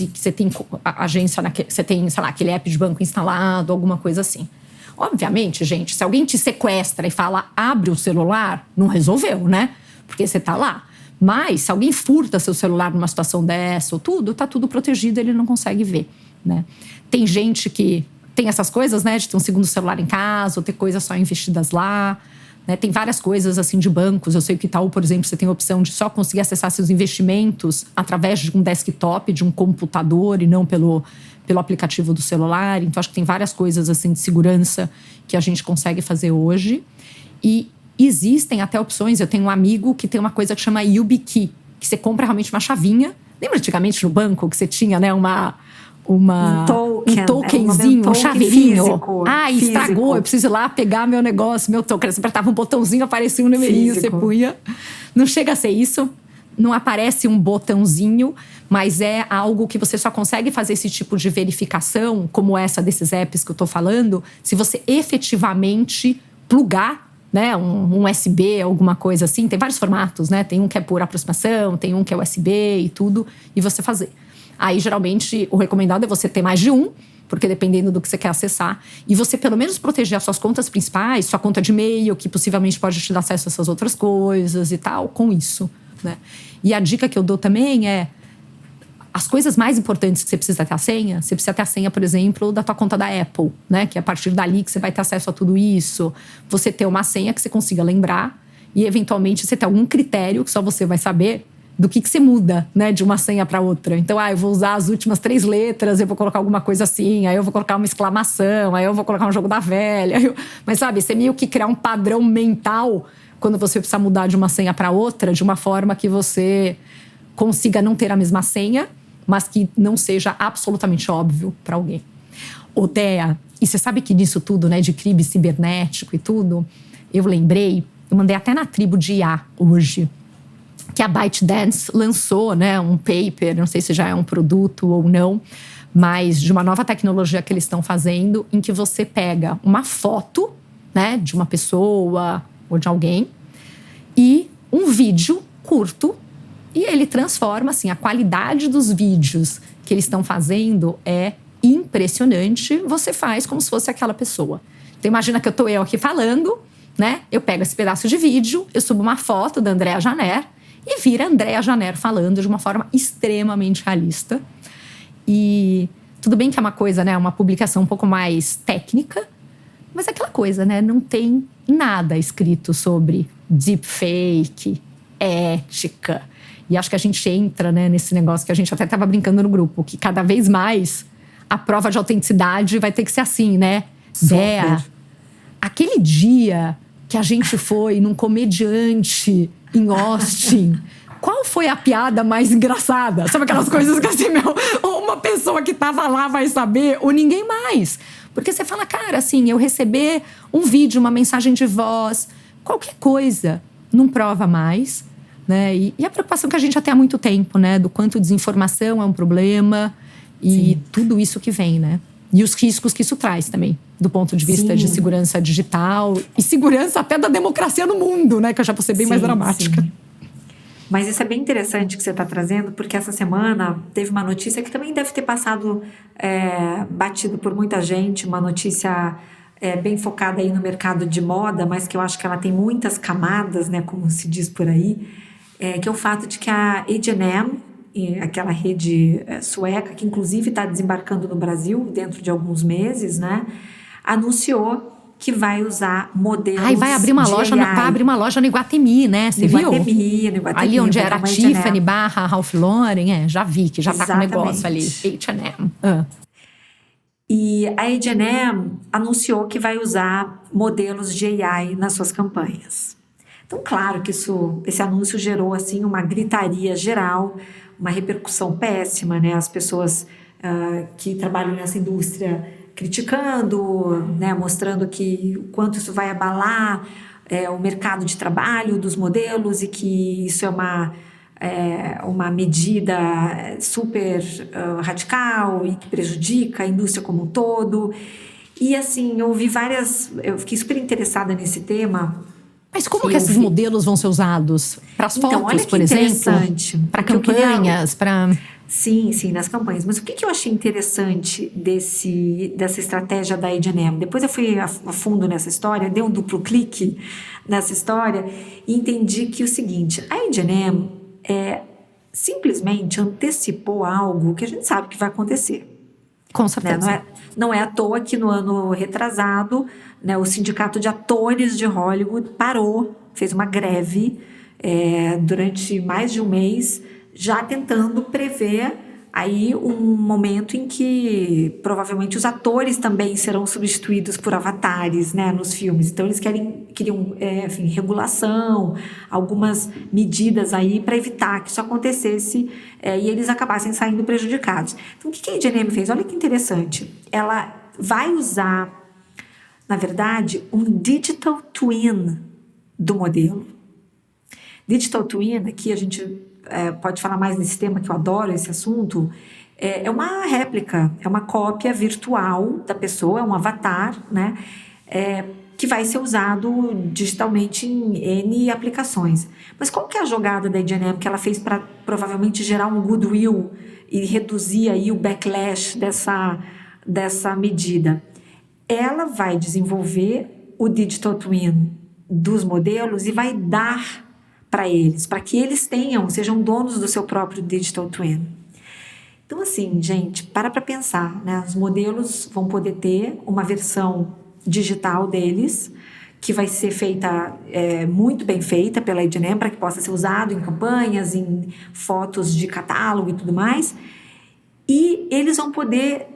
que você tem agência, você tem, sei lá, aquele app de banco instalado, alguma coisa assim. Obviamente, gente, se alguém te sequestra e fala, abre o celular, não resolveu, né? Porque você tá lá. Mas se alguém furta seu celular numa situação dessa ou tudo, tá tudo protegido, ele não consegue ver, né? Tem gente que tem essas coisas, né? De ter um segundo celular em casa, ou ter coisas só investidas lá, né? Tem várias coisas, assim, de bancos. Eu sei que Itaú, por exemplo, você tem a opção de só conseguir acessar seus investimentos através de um desktop, de um computador, e não pelo aplicativo do celular. Então, acho que tem várias coisas, assim, de segurança que a gente consegue fazer hoje. E existem até opções. Eu tenho um amigo que tem uma coisa que chama YubiKey, que você compra realmente uma chavinha. Lembra antigamente no banco que você tinha, né, um tokenzinho, um chaveirinho? Físico, estragou, eu preciso ir lá pegar meu negócio, meu token. Você apertava um botãozinho, aparecia um numerinho, você punha. Não chega a ser isso. Não aparece um botãozinho, mas é algo que você só consegue fazer esse tipo de verificação, como essa desses apps que eu tô falando, se você efetivamente plugar, né, um USB, alguma coisa assim. Tem vários formatos, né? Tem um que é por aproximação, tem um que é USB e tudo, e você fazer. Aí, geralmente, o recomendado é você ter mais de um, porque dependendo do que você quer acessar, e você pelo menos proteger as suas contas principais, sua conta de e-mail, que possivelmente pode te dar acesso a essas outras coisas e tal, com isso, né? E a dica que eu dou também é as coisas mais importantes que você precisa ter a senha. Você precisa ter a senha, por exemplo, da tua conta da Apple, né? Que é a partir dali que você vai ter acesso a tudo isso. Você ter uma senha que você consiga lembrar e, eventualmente, você ter algum critério que só você vai saber do que você muda, né? De uma senha para outra. Então, eu vou usar as últimas 3 letras, eu vou colocar alguma coisa assim, aí eu vou colocar uma exclamação, aí eu vou colocar um jogo da velha. Mas, sabe, você meio que criar um padrão mental quando você precisa mudar de uma senha para outra, de uma forma que você consiga não ter a mesma senha, mas que não seja absolutamente óbvio para alguém. Dea, e você sabe que nisso tudo, né, de crime cibernético e tudo, eu lembrei, eu mandei até na tribo de IA hoje, que a ByteDance lançou, né, um paper, não sei se já é um produto ou não, mas de uma nova tecnologia que eles estão fazendo, em que você pega uma foto, né, de uma pessoa ou de alguém, e um vídeo curto, e ele transforma, assim, a qualidade dos vídeos que eles estão fazendo é impressionante. Você faz como se fosse aquela pessoa. Então, imagina que eu aqui falando, né? Eu pego esse pedaço de vídeo, eu subo uma foto da Andrea Janer e vira Andrea Janer falando de uma forma extremamente realista. E tudo bem que é uma coisa, né? Uma publicação um pouco mais técnica, mas é aquela coisa, né? Não tem nada escrito sobre deepfake, ética. E acho que a gente entra, né, nesse negócio que a gente até estava brincando no grupo, que cada vez mais a prova de autenticidade vai ter que ser assim, né? Dea, aquele dia que a gente foi num comediante em Austin, qual foi a piada mais engraçada? Sabe aquelas coisas que assim, ou uma pessoa que tava lá vai saber, ou ninguém mais. Porque você fala, cara, assim, eu receber um vídeo, uma mensagem de voz, qualquer coisa, não prova mais. Né? E a preocupação que a gente já tem há muito tempo, né? Do quanto desinformação é um problema E tudo isso que vem, né? E os riscos que isso traz também, do ponto de vista de segurança digital e segurança até da democracia no mundo, né? Que eu já vou ser bem mais dramática. Sim. Mas isso é bem interessante que você está trazendo, porque essa semana teve uma notícia que também deve ter passado batido por muita gente, uma notícia bem focada aí no mercado de moda, mas que eu acho que ela tem muitas camadas, né, como se diz por aí, que é o fato de que a H&M, aquela rede sueca, que inclusive está desembarcando no Brasil dentro de alguns meses, né, anunciou que vai usar modelos de vai abrir uma loja, vai abrir uma loja no Iguatemi, né? Você viu? No Iguatemi. Ali onde era a Tiffany / Ralph Lauren, já vi que já tá com negócio ali. H&M. E a H&M anunciou que vai usar modelos de AI nas suas campanhas. Então, claro que esse anúncio gerou assim uma gritaria geral, uma repercussão péssima, né? As pessoas que trabalham nessa indústria criticando, né, mostrando que o quanto isso vai abalar o mercado de trabalho dos modelos e que isso é uma medida super radical e que prejudica a indústria como um todo. E assim, eu fiquei super interessada nesse tema. Mas como que esses modelos vão ser usados? Para as fotos, por exemplo? Para campanhas? Sim, nas campanhas. Mas o que eu achei interessante dessa estratégia da H&M? Depois eu fui a fundo nessa história, dei um duplo clique nessa história e entendi que o seguinte, a H&M simplesmente antecipou algo que a gente sabe que vai acontecer. Com certeza. Né? Não é à toa que no ano retrasado, né, o Sindicato de Atores de Hollywood fez uma greve durante mais de um mês, já tentando prever aí um momento em que provavelmente os atores também serão substituídos por avatares, né, nos filmes. Então eles queriam regulação, algumas medidas aí para evitar que isso acontecesse e eles acabassem saindo prejudicados. Então o que a H&M fez? Olha que interessante. Ela vai usar, na verdade, um digital twin do modelo. Digital twin, aqui a gente pode falar mais nesse tema, que eu adoro esse assunto, é uma réplica, é uma cópia virtual da pessoa, é um avatar, né, que vai ser usado digitalmente em N aplicações. Mas qual que é a jogada da H&M que ela fez para provavelmente gerar um goodwill e reduzir aí o backlash dessa medida? Ela vai desenvolver o digital twin dos modelos e vai dar para eles, para que eles sejam donos do seu próprio digital twin. Então, assim, gente, para pensar, né? Os modelos vão poder ter uma versão digital deles, que vai ser feita, muito bem feita pela H&M, para que possa ser usado em campanhas, em fotos de catálogo e tudo mais. E eles vão poder,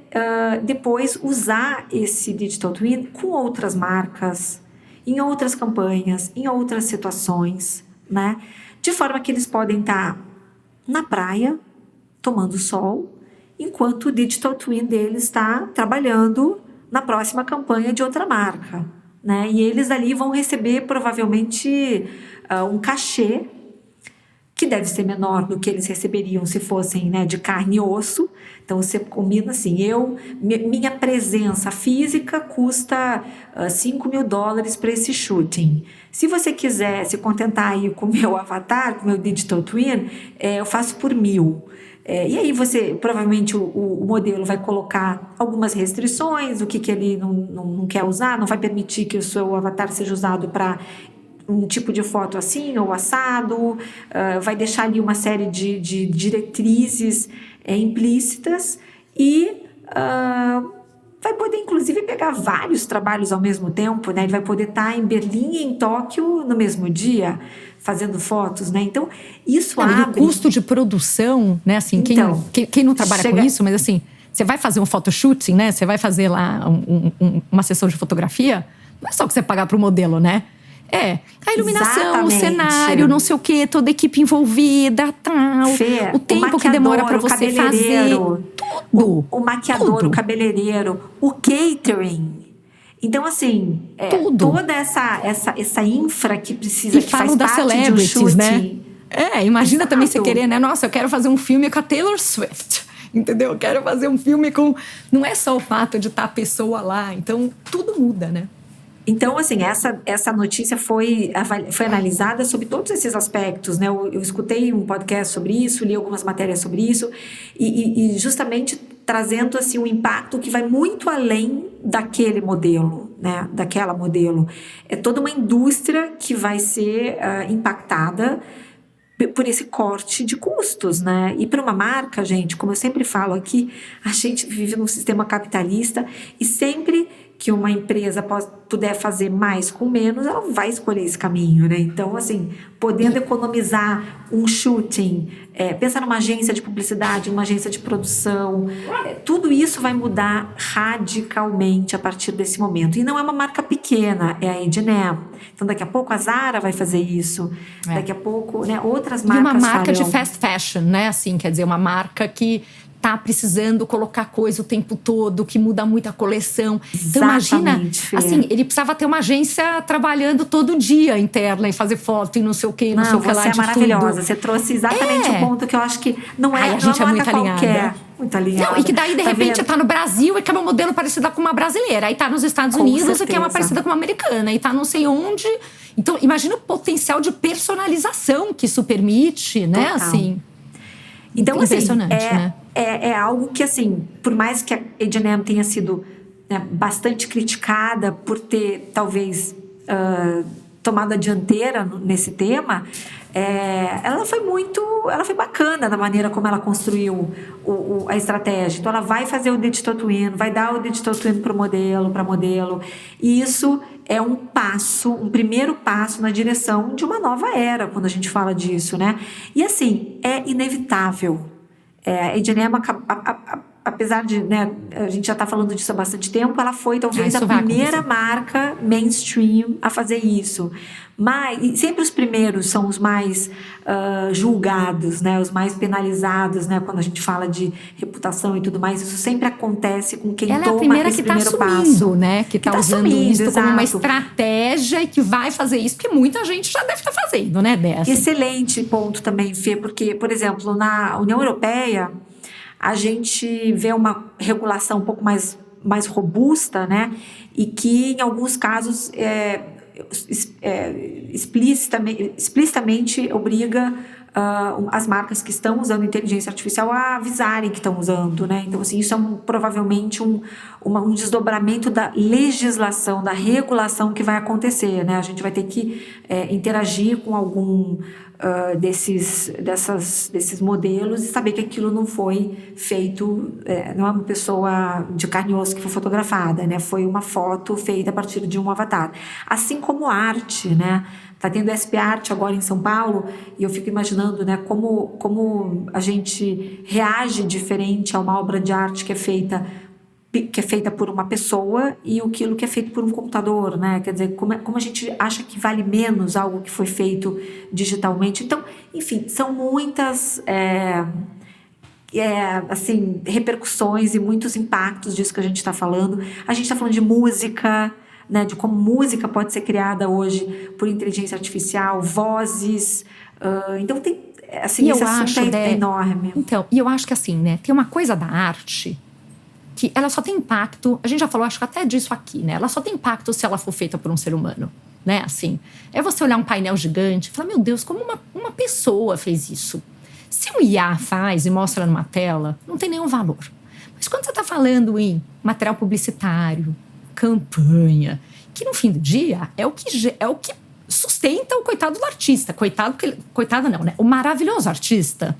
depois, usar esse digital twin com outras marcas, em outras campanhas, em outras situações, né? De forma que eles podem estar na praia, tomando sol, enquanto o digital twin deles está trabalhando na próxima campanha de outra marca, né? E eles ali vão receber provavelmente um cachê que deve ser menor do que eles receberiam se fossem, né, de carne e osso. Então você combina assim, minha presença física custa $5.000 para esse shooting. Se você quiser se contentar aí com o meu avatar, com o meu digital twin, eu faço por 1.000. E aí provavelmente o modelo vai colocar algumas restrições, o que ele não quer usar, não vai permitir que o seu avatar seja usado para um tipo de foto assim ou assado, vai deixar ali uma série de diretrizes implícitas e vai poder inclusive pegar vários trabalhos ao mesmo tempo, né? Ele vai poder estar em Berlim e em Tóquio no mesmo dia, fazendo fotos, né? Então, isso abre... E o custo de produção, né? Assim, então, quem não trabalha com isso, mas assim, você vai fazer um photoshooting, né? Você vai fazer lá uma sessão de fotografia, não é só que você pagar para o modelo, né? A iluminação, exatamente, o cenário, não sei o quê, toda a equipe envolvida, tal. Fê, o tempo que demora para você fazer. Tudo. O maquiador, tudo. O cabeleireiro, o catering. Então, assim, toda essa infra que precisa, que faz parte de um shooting. Né? Imagina. Exato. Também você querer, né? Nossa, eu quero fazer um filme com a Taylor Swift. entendeu? Eu quero fazer um filme com... Não é só o fato de estar a pessoa lá. Então, tudo muda, né? Então, assim, essa notícia foi analisada sobre todos esses aspectos, né? Eu escutei um podcast sobre isso, li algumas matérias sobre isso, e justamente trazendo, assim, um impacto que vai muito além daquele modelo, né? Daquela modelo. É toda uma indústria que vai ser impactada por esse corte de custos, né? E para uma marca, gente, como eu sempre falo aqui, a gente vive num sistema capitalista e sempre que uma empresa puder fazer mais com menos, ela vai escolher esse caminho, né? Então, assim, podendo economizar um shooting, pensa numa agência de publicidade, numa agência de produção, tudo isso vai mudar radicalmente a partir desse momento. E não é uma marca pequena, é a H&M. Então, daqui a pouco a Zara vai fazer isso. Daqui a pouco, né, outras marcas farão. E uma marca farão. de fast fashion, né? Assim, quer dizer, uma marca que tá precisando colocar coisa o tempo todo, que muda muito a coleção. Então, imagina, assim, ele precisava ter uma agência trabalhando todo dia interna e fazer foto e não sei o que, não sei o que lá de tudo. Você é maravilhosa. Você trouxe exatamente o ponto que eu acho que não é, a gente não é uma muito marca alinhada. qualquer. Muito alinhada. Não, e que daí, de repente, tá no Brasil e que é uma modelo parecida com uma brasileira. Aí tá nos Estados Unidos e que é uma parecida com uma americana. E tá não sei onde. Então, imagina o potencial de personalização que isso permite, né? Total. Assim, então, impressionante, assim, né? É algo que, assim, por mais que a H&M tenha sido, né, bastante criticada por ter, talvez, tomado a dianteira nesse tema, ela foi bacana na maneira como ela construiu a estratégia. Então, ela vai fazer o digital twin, vai dar o digital twin para modelo, e isso é um primeiro passo na direção de uma nova era, quando a gente fala disso, né? E, assim, é inevitável. A H&M, apesar de, né, a gente já está falando disso há bastante tempo, ela foi talvez a primeira marca mainstream a fazer isso. Mas sempre os primeiros são os mais julgados, né, os mais penalizados, né, quando a gente fala de reputação e tudo mais. Isso sempre acontece com quem toma esse primeiro passo. Né, que está usando isso como uma estratégia e que vai fazer isso, porque muita gente já deve estar fazendo, né, dessa. Excelente ponto também, Fê, porque, por exemplo, na União Europeia, a gente vê uma regulação um pouco mais robusta, né? E que, em alguns casos, explicitamente obriga as marcas que estão usando inteligência artificial a avisarem que estão usando, né? Então, assim, isso é provavelmente um desdobramento da legislação, da regulação que vai acontecer, né? A gente vai ter que interagir com algum desses modelos e saber que aquilo não foi feito, não é uma pessoa de carne e osso que foi fotografada, né? Foi uma foto feita a partir de um avatar. Assim como arte, né? Está tendo SP Art agora em São Paulo e eu fico imaginando, né, como a gente reage diferente a uma obra de arte que é feita por uma pessoa e aquilo que é feito por um computador, né? Quer dizer, como a gente acha que vale menos algo que foi feito digitalmente. Então, enfim, são muitas assim, repercussões e muitos impactos disso que a gente está falando. A gente está falando de música, né, de como música pode ser criada hoje por inteligência artificial, vozes. Então, tem, assim, esse assunto é enorme. Então, e eu acho que, assim, né, tem uma coisa da arte que ela só tem impacto, a gente já falou, acho que até disso aqui, né? Ela só tem impacto se ela for feita por um ser humano, né? Assim, é você olhar um painel gigante e falar, meu Deus, como uma pessoa fez isso? Se um IA faz e mostra numa tela, não tem nenhum valor. Mas quando você está falando em material publicitário, campanha, que no fim do dia é o que sustenta o coitado do artista. Coitado não, né? O maravilhoso artista,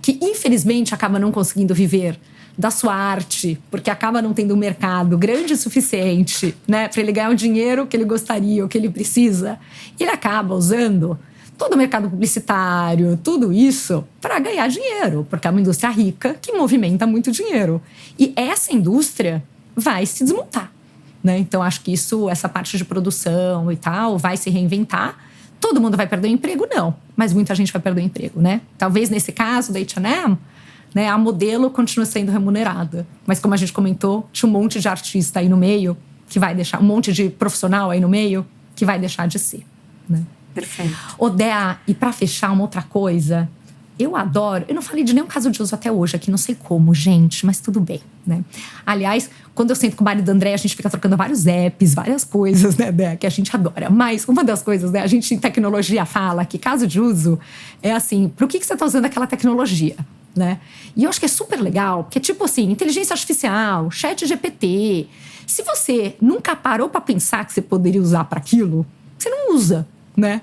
que infelizmente acaba não conseguindo viver da sua arte, porque acaba não tendo um mercado grande o suficiente, né, para ele ganhar o dinheiro que ele gostaria, o que ele precisa. E ele acaba usando todo o mercado publicitário, tudo isso, para ganhar dinheiro, porque é uma indústria rica que movimenta muito dinheiro. E essa indústria vai se desmontar, né? Então, acho que essa parte de produção e tal, vai se reinventar. Todo mundo vai perder o emprego? Não. Mas muita gente vai perder o emprego, né? Talvez nesse caso da H&M, né, a modelo continua sendo remunerada. Mas como a gente comentou, tinha um monte de artista aí no meio que vai deixar, um monte de profissional aí no meio que vai deixar de ser, né? Perfeito. Odea, e para fechar, uma outra coisa. Eu adoro. Eu não falei de nenhum caso de uso até hoje aqui, não sei como, gente, mas tudo bem, né? Aliás, quando eu sento com o marido do André, a gente fica trocando vários apps, várias coisas, né, que a gente adora. Mas uma das coisas, né, a gente em tecnologia fala que caso de uso é assim, pro que você tá usando aquela tecnologia, né? E eu acho que é super legal, porque tipo assim, inteligência artificial, chat GPT, se você nunca parou para pensar que você poderia usar para aquilo, você não usa, né?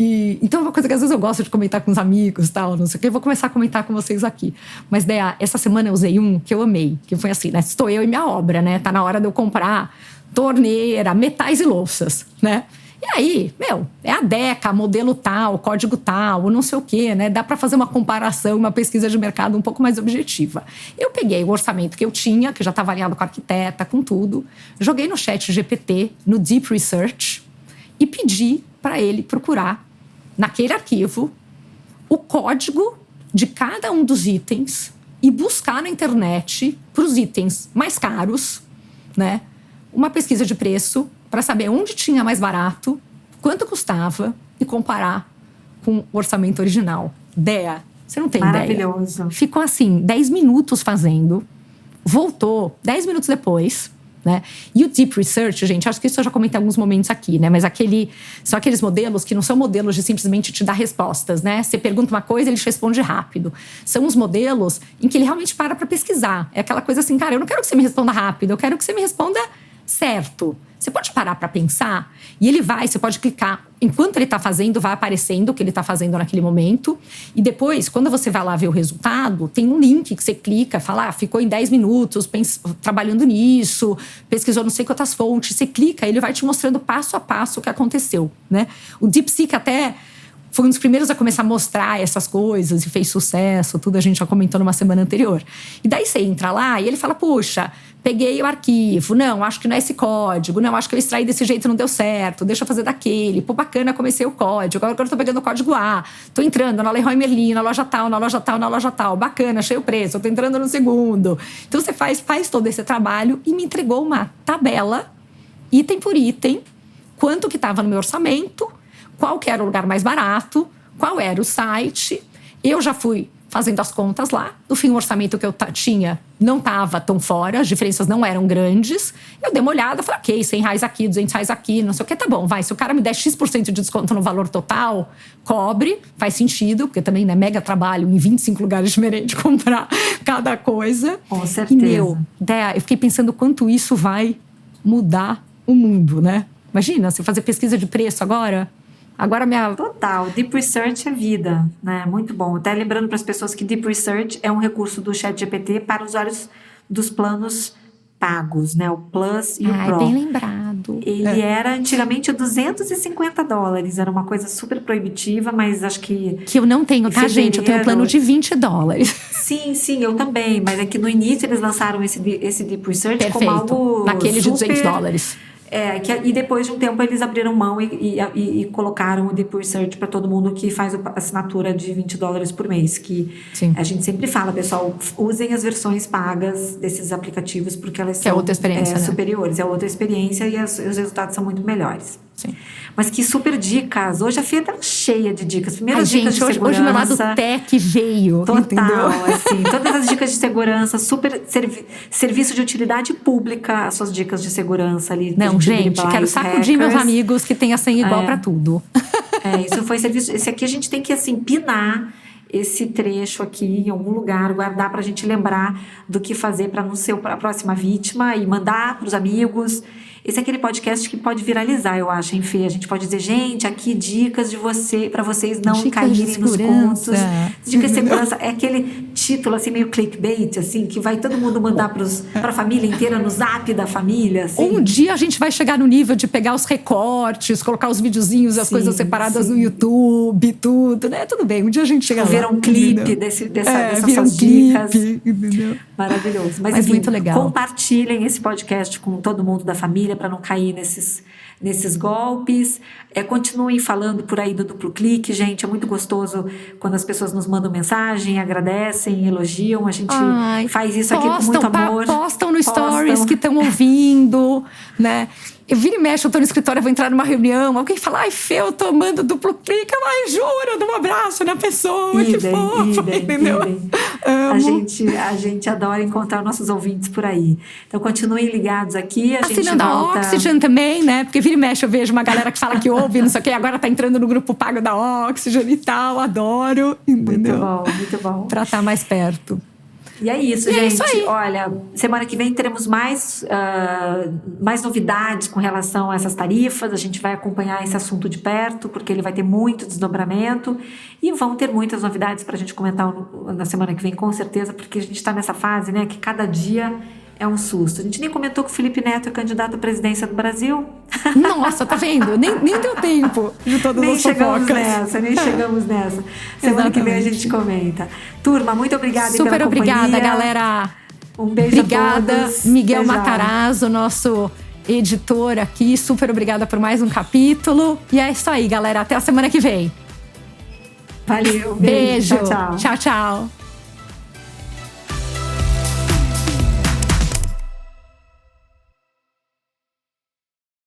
Então é uma coisa que às vezes eu gosto de comentar com os amigos e tal, não sei o que, eu vou começar a comentar com vocês aqui. Mas Dea, essa semana eu usei um que eu amei, que foi assim, né? Estou eu e minha obra, né? Tá na hora de eu comprar torneira, metais e louças, né? E aí, é a Deca, modelo tal, código tal, não sei o quê, né? Dá para fazer uma comparação, uma pesquisa de mercado um pouco mais objetiva. Eu peguei o orçamento que eu tinha, que já estava alinhado com a arquiteta, com tudo, joguei no chat GPT, no Deep Research, e pedi para ele procurar naquele arquivo o código de cada um dos itens e buscar na internet para os itens mais caros, né, uma pesquisa de preço para saber onde tinha mais barato, quanto custava e comparar com o orçamento original. Dea, você não tem ideia. Maravilhoso. Ficou assim, 10 minutos fazendo, voltou 10 minutos depois, né? E o Deep Research, gente, acho que isso eu já comentei em alguns momentos aqui, né? Mas são aqueles modelos que não são modelos de simplesmente te dar respostas, né? Você pergunta uma coisa, ele te responde rápido. São os modelos em que ele realmente para pesquisar. É aquela coisa assim, cara, eu não quero que você me responda rápido, eu quero que você me responda certo. Você pode parar para pensar e você pode clicar. Enquanto ele está fazendo, vai aparecendo o que ele está fazendo naquele momento. E depois, quando você vai lá ver o resultado, tem um link que você clica, fala, ficou em 10 minutos trabalhando nisso, pesquisou não sei quantas fontes. Você clica, ele vai te mostrando passo a passo o que aconteceu, né? O DeepSeek até foi um dos primeiros a começar a mostrar essas coisas e fez sucesso, tudo a gente já comentou numa semana anterior. E daí você entra lá e ele fala, puxa, peguei o arquivo, não, acho que não é esse código, não, acho que eu extraí desse jeito, não deu certo, deixa eu fazer daquele, pô, bacana, comecei o código, agora eu tô pegando o código A, tô entrando na Leroy Merlin, na loja tal, na loja tal, na loja tal, bacana, achei o preço, eu tô entrando no segundo. Então você faz todo esse trabalho e me entregou uma tabela, item por item, quanto que estava no meu orçamento, qual que era o lugar mais barato, qual era o site. Eu já fui fazendo as contas lá. No fim, o orçamento que eu tinha não estava tão fora, as diferenças não eram grandes. Eu dei uma olhada, falei, ok, R$100 aqui, R$200 aqui, não sei o que, tá bom, vai. Se o cara me der X% de desconto no valor total, cobre, faz sentido, porque também, né, mega trabalho em 25 lugares diferentes comprar cada coisa. Com certeza. E, eu fiquei pensando quanto isso vai mudar o mundo, né? Imagina, você fazer pesquisa de preço agora... Total, Deep Research é vida, né? Muito bom. Até lembrando para as pessoas que Deep Research é um recurso do ChatGPT para usuários dos planos pagos, né? O Plus e o Pro. Bem lembrado. Ele era antigamente $250. Era uma coisa super proibitiva, mas acho que... Que eu não tenho, tá, gente? Eu tenho um plano de $20. Sim, eu também. Mas é que no início eles lançaram esse Deep Research. Perfeito. Como algo naquele super... de $200. E depois de um tempo eles abriram mão e colocaram o Deep Research para todo mundo que faz a assinatura de $20 por mês. Que Sim. A gente sempre fala, pessoal, usem as versões pagas desses aplicativos porque elas são outra experiência, né? superiores. É outra experiência e os resultados são muito melhores. Sim. Mas que super dicas. Hoje a Fia tá cheia de dicas. Primeiras dicas de segurança. Hoje meu lado tech veio. Total, entendeu? assim. Todas as dicas de segurança, super serviço de utilidade pública, as suas dicas de segurança ali. Não, gente, quero sacudir meus amigos que têm a senha igual para tudo. Isso foi serviço. Esse aqui a gente tem que, assim, pinar esse trecho aqui em algum lugar, guardar pra gente lembrar do que fazer para não ser a próxima vítima e mandar pros amigos. Esse é aquele podcast que pode viralizar, eu acho, hein, Fê? A gente pode dizer, gente, aqui dicas para vocês não caírem nos contos. Dicas de segurança. É aquele título, assim, meio clickbait, assim, que vai todo mundo mandar pra família inteira, no zap da família, assim. Um dia a gente vai chegar no nível de pegar os recortes, colocar os videozinhos, as coisas separadas no YouTube, tudo, né? Tudo bem, um dia a gente chega lá. Virar um clipe dessas dicas. Entendeu? Maravilhoso. Mas enfim, muito legal. Compartilhem esse podcast com todo mundo da família para não cair nesses golpes. Continuem falando por aí do duplo clique, gente. É muito gostoso quando as pessoas nos mandam mensagem, agradecem, elogiam. A gente faz isso aqui com muito amor. Postam no Stories que estão ouvindo, né? Eu vira e mexe, eu tô no escritório, eu vou entrar numa reunião, alguém fala, ai, Fê, eu tô tomando duplo clique, ai, juro, eu dou um abraço na pessoa, que fofo, entendeu? A gente adora encontrar nossos ouvintes por aí. Então, continuem ligados aqui, a gente assinando volta... a Oxygen também, né? Porque vira e mexe, eu vejo uma galera que fala que ouve, não sei o quê, agora tá entrando no grupo pago da Oxygen e tal, adoro, entendeu? Muito bom. Pra estar mais perto. E é isso, gente. É isso aí. Olha, semana que vem teremos mais novidades com relação a essas tarifas. A gente vai acompanhar esse assunto de perto, porque ele vai ter muito desdobramento. E vão ter muitas novidades para a gente comentar na semana que vem, com certeza, porque a gente está nessa fase, né, que cada dia é um susto. A gente nem comentou que o Felipe Neto é candidato à presidência do Brasil. Nossa, tá vendo? Nem deu tempo de todas as fofocas. Nem chegamos nessa. Semana que vem a gente comenta. Turma, muito obrigada pela companhia. Super obrigada, galera. Um beijo obrigada, a todos. Miguel Matarazzo, nosso editor aqui. Super obrigada por mais um capítulo. E é isso aí, galera. Até a semana que vem. Valeu. Beijo. Tchau, tchau. Tchau, tchau.